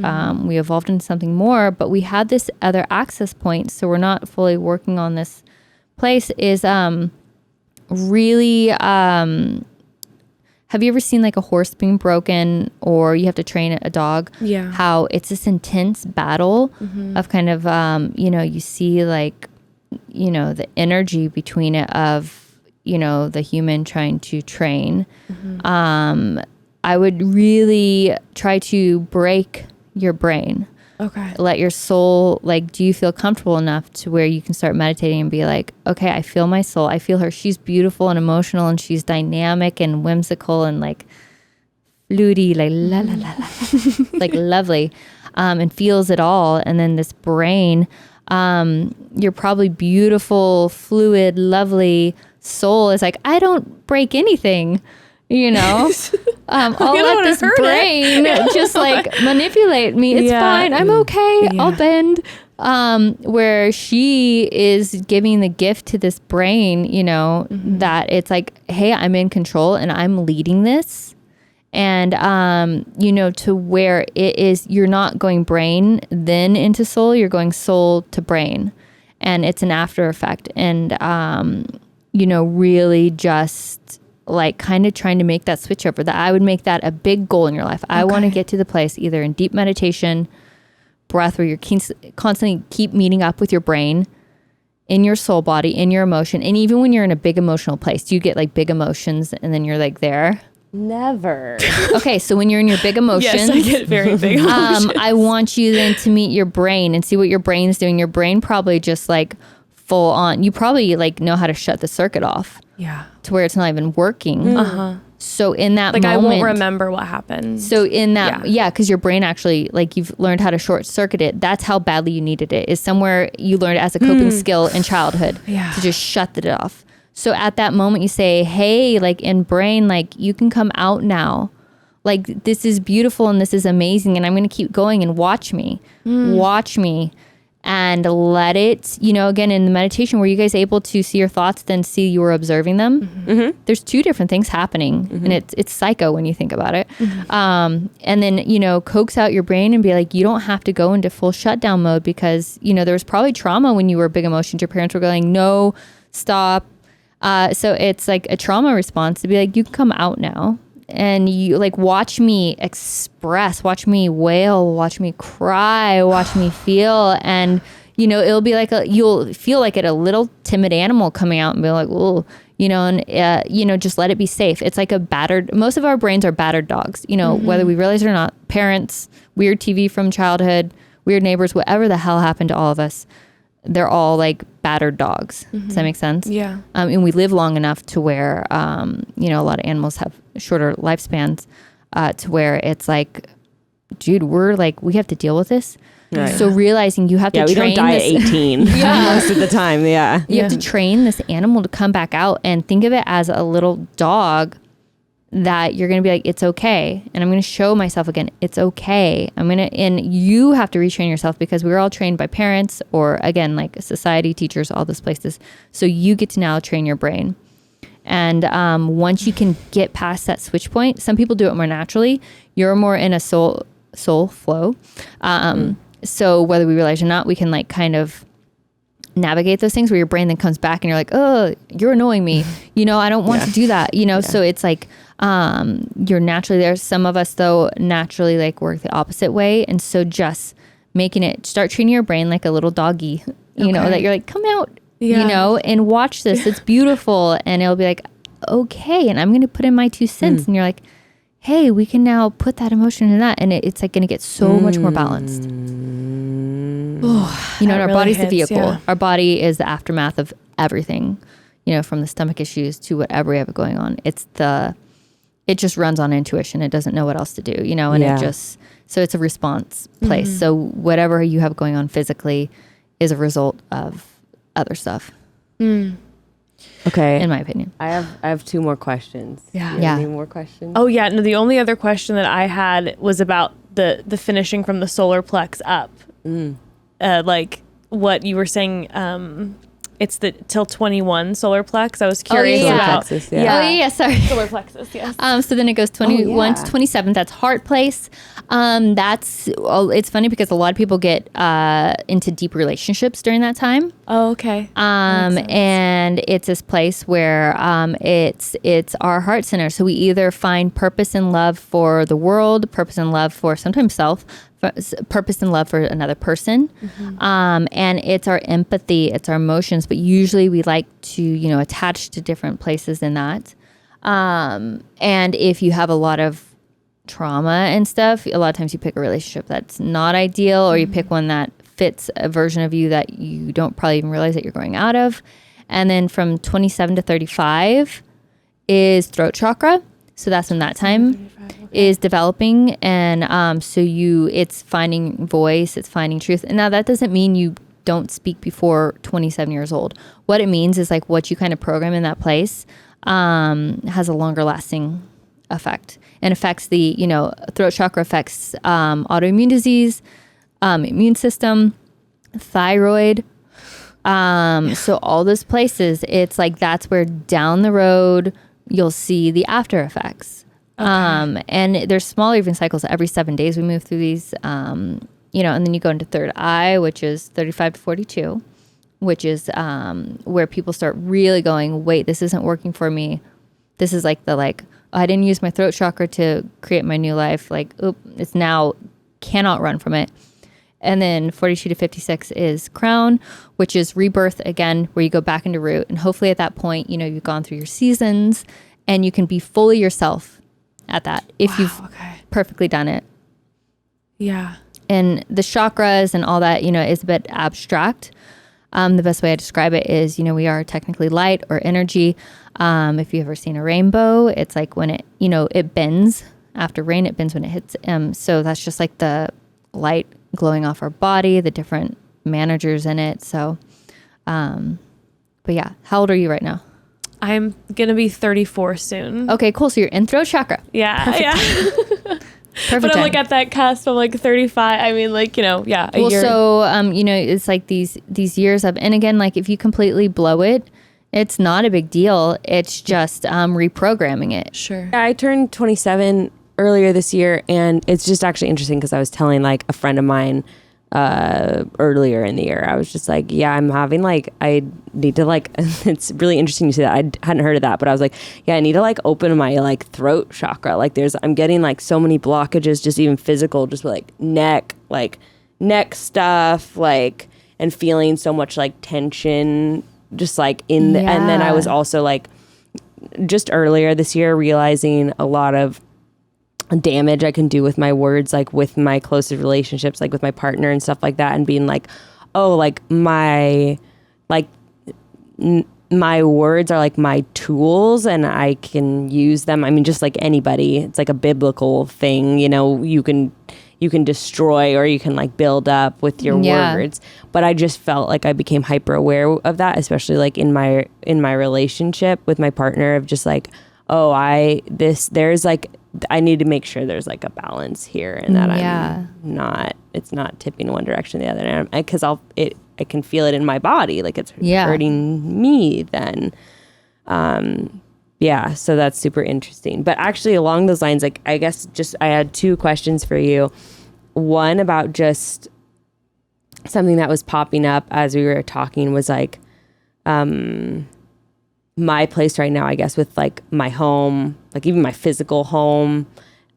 we evolved into something more, but we had this other access point, so we're not fully working on this place is really have you ever seen like a horse being broken, or you have to train a dog? Yeah. How it's this intense battle of kind of you know, you see like, you know, the energy between it of, you know, the human trying to train. I would really try to break your brain. Okay. Let your soul, like, do you feel comfortable enough to where you can start meditating and be like, okay, I feel my soul. I feel her. She's beautiful and emotional, and she's dynamic and whimsical and like fluty, like la la la la, like lovely, and feels it all. And then this brain, you're probably beautiful, fluid, lovely soul is like, I don't break anything, you know. I'll let this brain just like manipulate me. It's fine. I'm okay. I'll bend. Where she is giving the gift to this brain, you know, that it's like, hey, I'm in control and I'm leading this. And, you know, to where it is, you're not going brain then into soul, you're going soul to brain. And it's an after effect. And, you know, really just like kind of trying to make that switch over. That I would make that a big goal in your life. I want to get to the place either in deep meditation, breath, where you're constantly keep meeting up with your brain, in your soul body, in your emotion. And even when you're in a big emotional place, do you get like big emotions and then you're like there? Never. Okay, so when you're in your big emotions, Yes, I get very big emotions. I want you then to meet your brain and see what your brain's doing. Your brain probably just like full on. You probably like know how to shut the circuit off. Yeah. To where it's not even working. So in that like moment, I won't remember what happened. So in that, because your brain actually, like you've learned how to short circuit it. That's how badly you needed it, is somewhere you learned as a coping skill in childhood to just shut it off. So at that moment you say, hey, like in brain, like you can come out now. Like this is beautiful and this is amazing. And I'm going to keep going and watch me, and let it, you know, again, in the meditation, were you guys able to see your thoughts, then see you were observing them? There's two different things happening, and it's psycho when you think about it. And then, you know, coax out your brain and be like, you don't have to go into full shutdown mode, because, you know, there was probably trauma when you were big emotions. Your parents were going, no, stop. So it's like a trauma response to be like, you can come out now. And you like watch me express, watch me wail, watch me cry, watch me feel. And, you know, it'll be like you'll feel like a little timid animal coming out and be like, oh, you know, and, you know, just let it be safe. It's like most of our brains are battered dogs, you know, whether we realize it or not. Parents, weird TV from childhood, weird neighbors, whatever the hell happened to all of us. They're all like battered dogs. Does that make sense? Yeah. And we live long enough to where, you know, a lot of animals have shorter lifespans, to where it's like, dude, we have to deal with this. Right. So realizing you have to train. We don't die at 18 most of the time. You have to train this animal to come back out, and think of it as a little dog that you're going to be like, it's okay. And I'm going to show myself again, it's okay. And you have to retrain yourself because we were all trained by parents or again, like society, teachers, all those places. So you get to now train your brain. And once you can get past that switch point, some people do it more naturally. You're more in a soul flow. So whether we realize or not, we can like kind of navigate those things where your brain then comes back and you're like, oh, you're annoying me. I don't want to do that. So it's like, you're naturally there. Some of us though, naturally like work the opposite way. And so just start treating your brain like a little doggy, that you're like, come out, and watch this. It's beautiful. And it'll be like, okay. And I'm going to put in my 2 cents. And you're like, hey, we can now put that emotion in that. And it's like going to get so much more balanced. And our body's the vehicle. Yeah. Our body is the aftermath of everything, from the stomach issues to whatever we have going on. It just runs on intuition. It doesn't know what else to do, so it's a response place. Mm-hmm. So whatever you have going on physically is a result of other stuff. Mm. Okay. In my opinion. I have 2 more questions. Yeah. Any more questions? Oh yeah. No, the only other question that I had was about the finishing from the solar plex up. Like what you were saying, it's the till 21 solar plex. I was curious about. Plexus, sorry. Solar plexus, yes. So then it goes 21 to 27. That's heart place. It's funny because a lot of people get into deep relationships during that time. Oh, okay. And it's this place where it's our heart center. So we either find purpose and love for the world, purpose and love for sometimes self, purpose and love for another person. Mm-hmm. And it's our empathy, it's our emotions, but usually we like to, attach to different places in that. And if you have a lot of trauma and stuff, a lot of times you pick a relationship that's not ideal, or you pick one that fits a version of you that you don't probably even realize that you're growing out of. And then from 27 to 35 is throat chakra. So that's when that time is developing. And it's finding voice, it's finding truth. And now that doesn't mean you don't speak before 27 years old. What it means is like what you kind of program in that place has a longer lasting effect, and affects the, throat chakra affects autoimmune disease, immune system, thyroid. So all those places, it's like that's where down the road you'll see the after effects. Okay. And there's smaller even cycles. Every 7 days we move through these, and then you go into third eye, which is 35 to 42, which is where people start really going, wait, this isn't working for me. This is like I didn't use my throat chakra to create my new life. Like, it's now cannot run from it. And then 42 to 56 is crown, which is rebirth again, where you go back into root. And hopefully at that point, you've gone through your seasons and you can be fully yourself at that if you've perfectly done it. Yeah. And the chakras and all that, is a bit abstract. The best way I describe it is, we are technically light or energy. If you've ever seen a rainbow, it's like when it, it bends after rain, it bends when it hits. So that's just like the light glowing off our body, the different managers in it. So, but yeah, how old are you right now? I'm going to be 34 soon. Okay, cool. So you're in throat chakra. Yeah. Perfect. Yeah. Perfect but I'm time. like at that cusp. I'm like 35. I mean, like, a well, year. So, it's like these years of, and again, like if you completely blow it, it's not a big deal. It's just reprogramming it. Sure. I turned 27 earlier this year, and it's just actually interesting because I was telling like a friend of mine earlier in the year, I was just like, yeah, I'm having like, I need to like, it's really interesting to see that. I hadn't heard of that, but I was like, yeah, I need to like open my like throat chakra. Like I'm getting like so many blockages, just even physical, just like neck stuff, like, and feeling so much like tension, just like in the, and then I was also like, just earlier this year, realizing a lot of damage I can do with my words, like with my closest relationships, like with my partner and stuff like that, and being like, oh, like my words are like my tools and I can use them. I mean, just like anybody, it's like a biblical thing, you can destroy or you can like build up with your words. But I just felt like I became hyper aware of that, especially like in my relationship with my partner, of just like, there's like, I need to make sure there's like a balance here and that it's not tipping one direction or the other. And because I can feel it in my body, like it's hurting me then. So that's super interesting. But actually along those lines, like, I guess I had 2 questions for you. One about just something that was popping up as we were talking was like, my place right now, I guess, with like my home, like even my physical home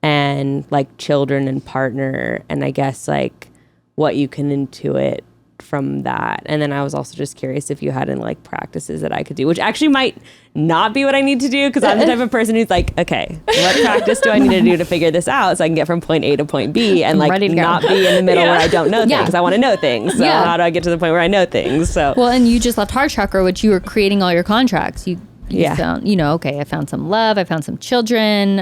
and like children and partner, and I guess like what you can intuit from that. And then I was also just curious if you had any like practices that I could do, which actually might not be what I need to do, because I'm the type of person who's like, okay, what practice do I need to do to figure this out so I can get from point A to point B and like not be in the middle where I don't know things, because I want to know things. So how do I get to the point where I know things? So well, and you just left Heart Chakra, which you were creating all your contracts. You found, okay, I found some love, I found some children,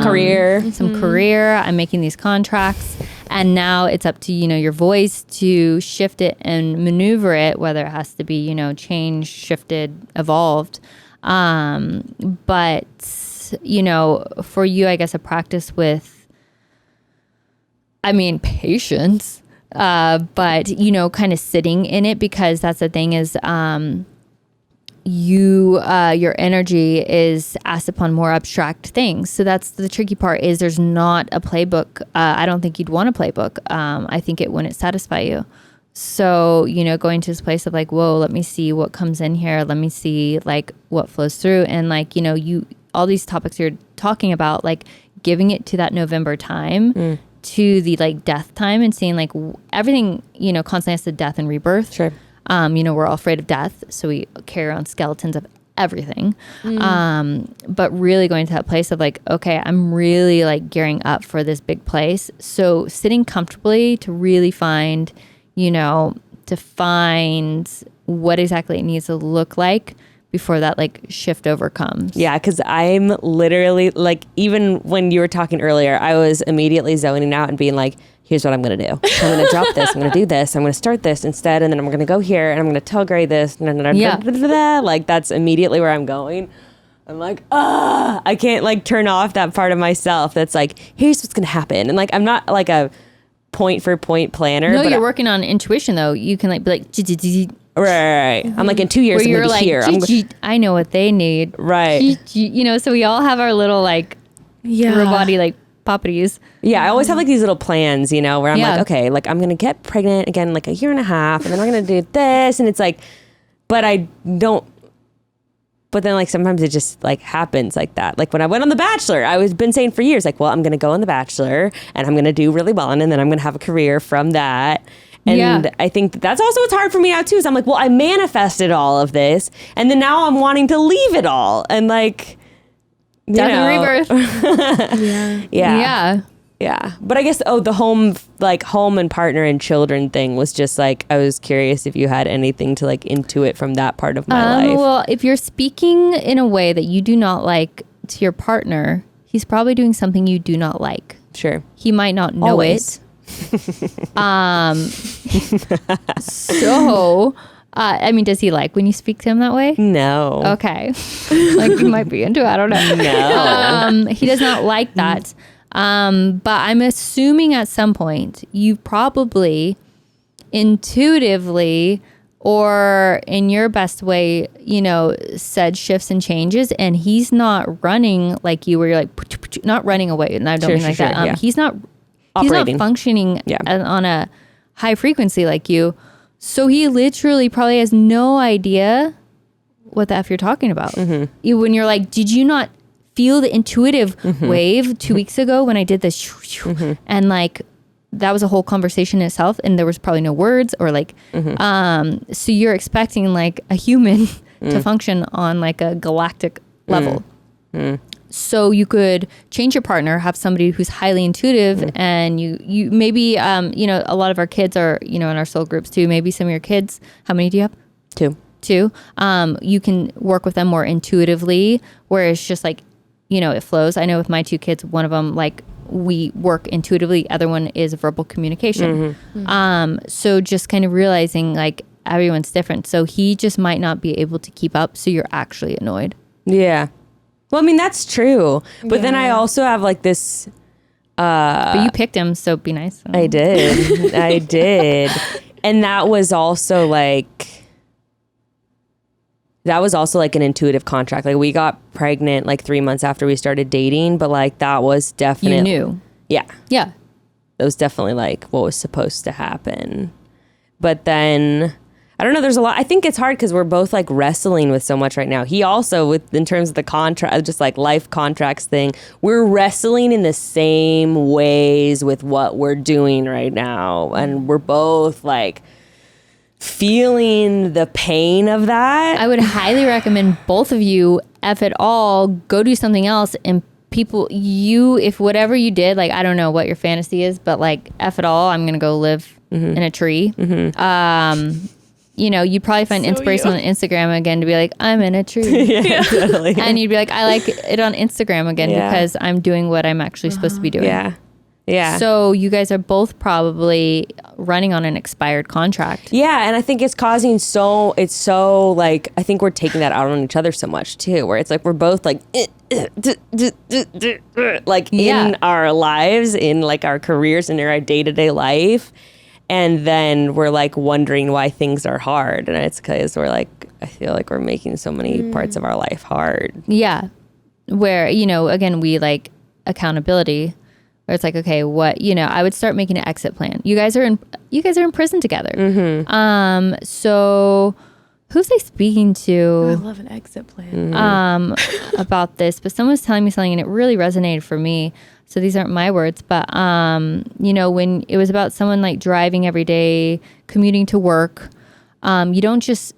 career, career. I'm making these contracts. And now it's up to, your voice to shift it and maneuver it, whether it has to be, changed, shifted, evolved. But, for you, I guess a practice with, patience, but, kind of sitting in it, because that's the thing is, your energy is asked upon more abstract things. So that's the tricky part, is there's not a playbook. I don't think you'd want a playbook. I think it wouldn't satisfy you. So, going to this place of like, whoa, let me see what comes in here. Let me see like what flows through. And like, all these topics you're talking about, like giving it to that November time, to the like death time, and seeing like everything, constantly has to death and rebirth. Sure. We're all afraid of death, so we carry around skeletons of everything. But really going to that place of like, okay, I'm really like gearing up for this big place. So sitting comfortably to really find, to find what exactly it needs to look like before that like shift over comes. Yeah, because I'm literally like, even when you were talking earlier, I was immediately zoning out and being like, here's what I'm going to do. I'm going to drop this. I'm going to do this. I'm going to start this instead. And then I'm going to go here and I'm going to tell Gray this. Like that's immediately where I'm going. I'm like, I can't like turn off that part of myself that's like, here's what's going to happen. And like, I'm not like a point for point planner. No, you're working on intuition though. You can like be like, right. I'm like, in 2 years, I'm going to be here. I know what they need. Right. So we all have our little like robot-y like properties. Yeah, I always have like these little plans, where I'm like, okay, like I'm going to get pregnant again like a year and a half, and then we're going to do this. And it's like, but then like sometimes it just like happens like that. Like when I went on The Bachelor, I was been saying for years, like, well, I'm going to go on The Bachelor and I'm going to do really well. And then I'm going to have a career from that. And I think that's also what's hard for me now too, is I'm like, well, I manifested all of this and then now I'm wanting to leave it all. And like, death and rebirth. Yeah. But I guess, the home and partner and children thing was just like, I was curious if you had anything to like intuit from that part of my life. Well, if you're speaking in a way that you do not like to your partner, he's probably doing something you do not like. Sure. He might not know Always. it. So, does he like when you speak to him that way? No. Okay. Like you might be into it. I don't know. No. He does not like that. But I'm assuming at some point you probably intuitively or in your best way, said shifts and changes, and he's not running like you, where you're like, not running away. And I don't mean like that. He's not functioning on a high frequency like you. So he literally probably has no idea what the F you're talking about. Mm-hmm. When you're like, did you not feel the intuitive wave 2 weeks ago when I did this? And like, that was a whole conversation in itself. And there was probably no words or like, so you're expecting like a human to function on like a galactic level. So you could change your partner, have somebody who's highly intuitive, and you maybe, a lot of our kids are, in our soul groups too. Maybe some of your kids, how many do you have? Two. You can work with them more intuitively, where it's just like, it flows. I know with my 2 kids, one of them, like, we work intuitively. The other one is verbal communication. So just kind of realizing like everyone's different. So he just might not be able to keep up. So you're actually annoyed. Yeah. Well, I mean, that's true. But then I also have like this. But you picked him, so be nice. I did. I did. And that was also like an intuitive contract. Like we got pregnant like 3 months after we started dating, but like that was definitely. You knew. Yeah. Yeah. That was definitely like what was supposed to happen. But then I don't know, there's a lot. I think it's hard because we're both like wrestling with so much right now. He also, with in terms of the contract, just like life contracts thing, we're wrestling in the same ways with what we're doing right now. And we're both like feeling the pain of that. I would highly recommend both of you, F it all, go do something else. And people, if whatever you did, like, I don't know what your fantasy is, but like, F it all, I'm going to go live in a tree. You know, you'd probably find inspiration on Instagram again to be like, I'm in a tree. Yeah, totally. And you'd be like, I like it on Instagram again because I'm doing what I'm actually supposed to be doing. Yeah. Yeah. So you guys are both probably running on an expired contract. Yeah, and I think it's causing it's so like, I think we're taking that out on each other so much too, where it's like we're both like like in our lives, in like our careers and in our day-to-day life. And then we're like wondering why things are hard. And it's because we're like, I feel like we're making so many parts of our life hard. Yeah. Where, you know, again, we like accountability, where it's like, okay, what, you know, I would start making an exit plan. You guys are in prison together. So who's I speaking I to love an exit plan. about this? But someone was telling me something and it really resonated for me. So these aren't my words, but, you know, when it was about someone like driving every day, commuting to work, you don't just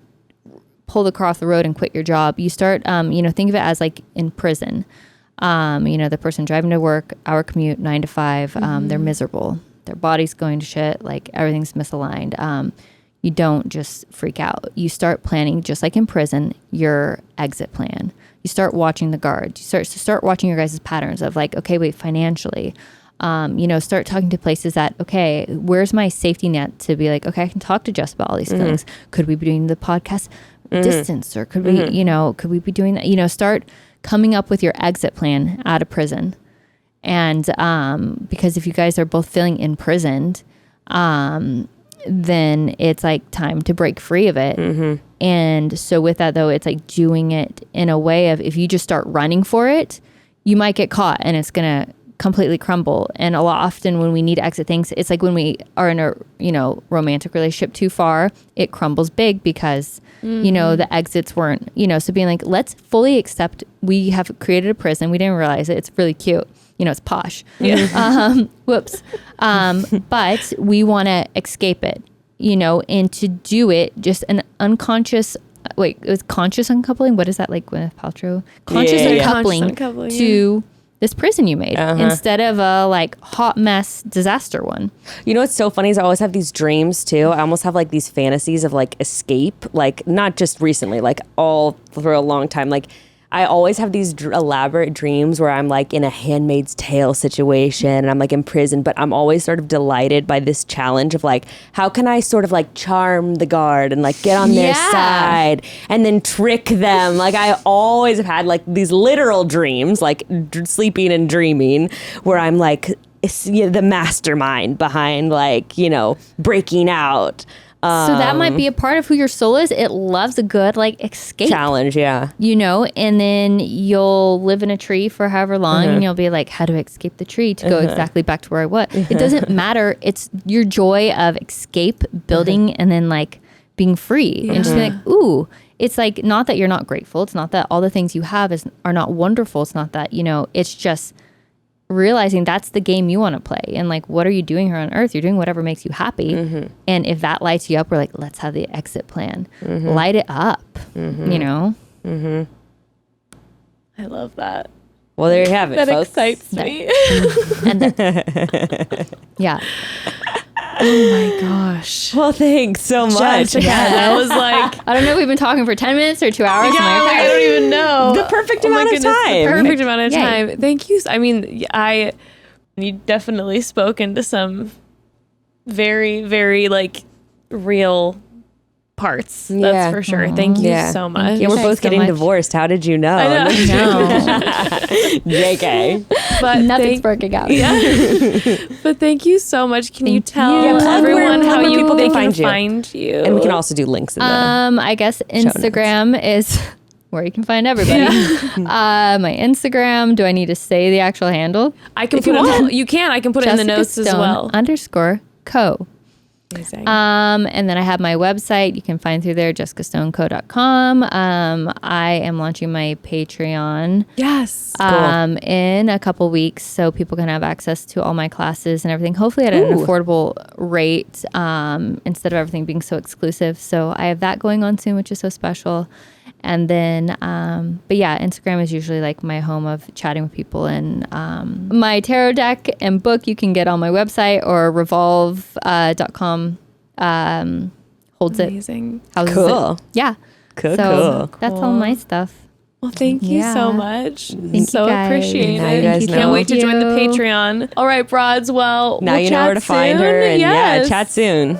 pull the car off the road and quit your job. You start, you know, think of it as like in prison. You know, the person driving to work, hour commute, 9 to 5, they're miserable. Their body's going to shit, like everything's misaligned. You don't just freak out. You start planning, just like in prison, your exit plan. You start watching the guards. You start watching your guys' patterns of like, okay, wait, financially, you know, start talking to places that, okay, where's my safety net to be like, okay, I can talk to Jess about all these feelings. Could we be doing the podcast distance, or could we, you know, could we be doing that? You know, start coming up with your exit plan out of prison. And because if you guys are both feeling imprisoned, then it's like time to break free of it. And so with that though, it's like doing it in a way of, if you just start running for it, you might get caught and it's going to completely crumble. And a lot often when we need to exit things, it's like when we are in a, you know, romantic relationship too far, it crumbles big because, you know, the exits weren't, you know, so being like, let's fully accept we have created a prison. We didn't realize it. It's really cute. You know, it's posh. Whoops. But we want to escape it, you know, and to do it, just an unconscious, it was conscious uncoupling. What is that like with Paltrow? Conscious uncoupling to this prison you made instead of a like hot mess disaster one. You know what's so funny is I always have these dreams too. I almost have like these fantasies of like escape, like not just recently, like all for a long time. Like I always have these elaborate dreams where I'm like in a Handmaid's Tale situation and I'm like in prison, but I'm always sort of delighted by this challenge of like, how can I sort of like charm the guard and like get on their side and then trick them? Like I always have had like these literal dreams, like sleeping and dreaming, where I'm like the mastermind behind like, you know, breaking out. So that might be a part of who your soul is. It loves a good like escape challenge, you know, and then you'll live in a tree for however long and you'll be like, how do I escape the tree to go exactly back to where I was? It doesn't matter. It's your joy of escape, building, and then like being free and just be like, ooh, it's like, not that you're not grateful. It's not that all the things you have are not wonderful. It's not that, you know, it's just realizing that's the game you want to play. And like, what are you doing here on earth? You're doing whatever makes you happy. And if that lights you up, we're like, let's have the exit plan. Light it up, you know? I love that. Well, there you have it, That folks. excites me. And yeah. Oh my gosh. Well, thanks so much. Jessica, that was like, I don't know if we've been talking for 10 minutes or 2 hours. yeah, like, I don't even know. The perfect Oh my amount of goodness, time. The perfect amount of Yay. time. Thank you. I mean, you definitely spoke into some very, very like real parts. Yeah. That's for sure. Thank you Yeah. so much. Yeah, we're Thanks both so getting much. divorced. How did you know? I know. JK. But Nothing's working out. But thank you so much. Can you tell Yeah, plug everyone where how people you can can find you. find you? And we can also do links in the I guess Instagram is where you can find everybody. My Instagram. Do I need to say the actual handle? I can put it. You can. I can put it in the notes as well. _co. Amazing. And then I have my website. You can find through there, jessicastoneco.com. I am launching my Patreon Yes. in a couple weeks, so people can have access to all my classes and everything, hopefully at an affordable rate, instead of everything being so exclusive. So I have that going on soon, which is so special. And then, but yeah, Instagram is usually like my home of chatting with people. And my tarot deck and book you can get on my website, or revolve.com holds Amazing. it. Houses Cool. it. Yeah. Cool, So cool. that's all my stuff. Well, thank you Yeah. so much. Thank so you guys. appreciate Now it. you guys Can't know. wait to join the Thank you. Patreon. All right, broads. Well, Now we'll you know chat where to find soon. her. And Yes. yeah, chat soon.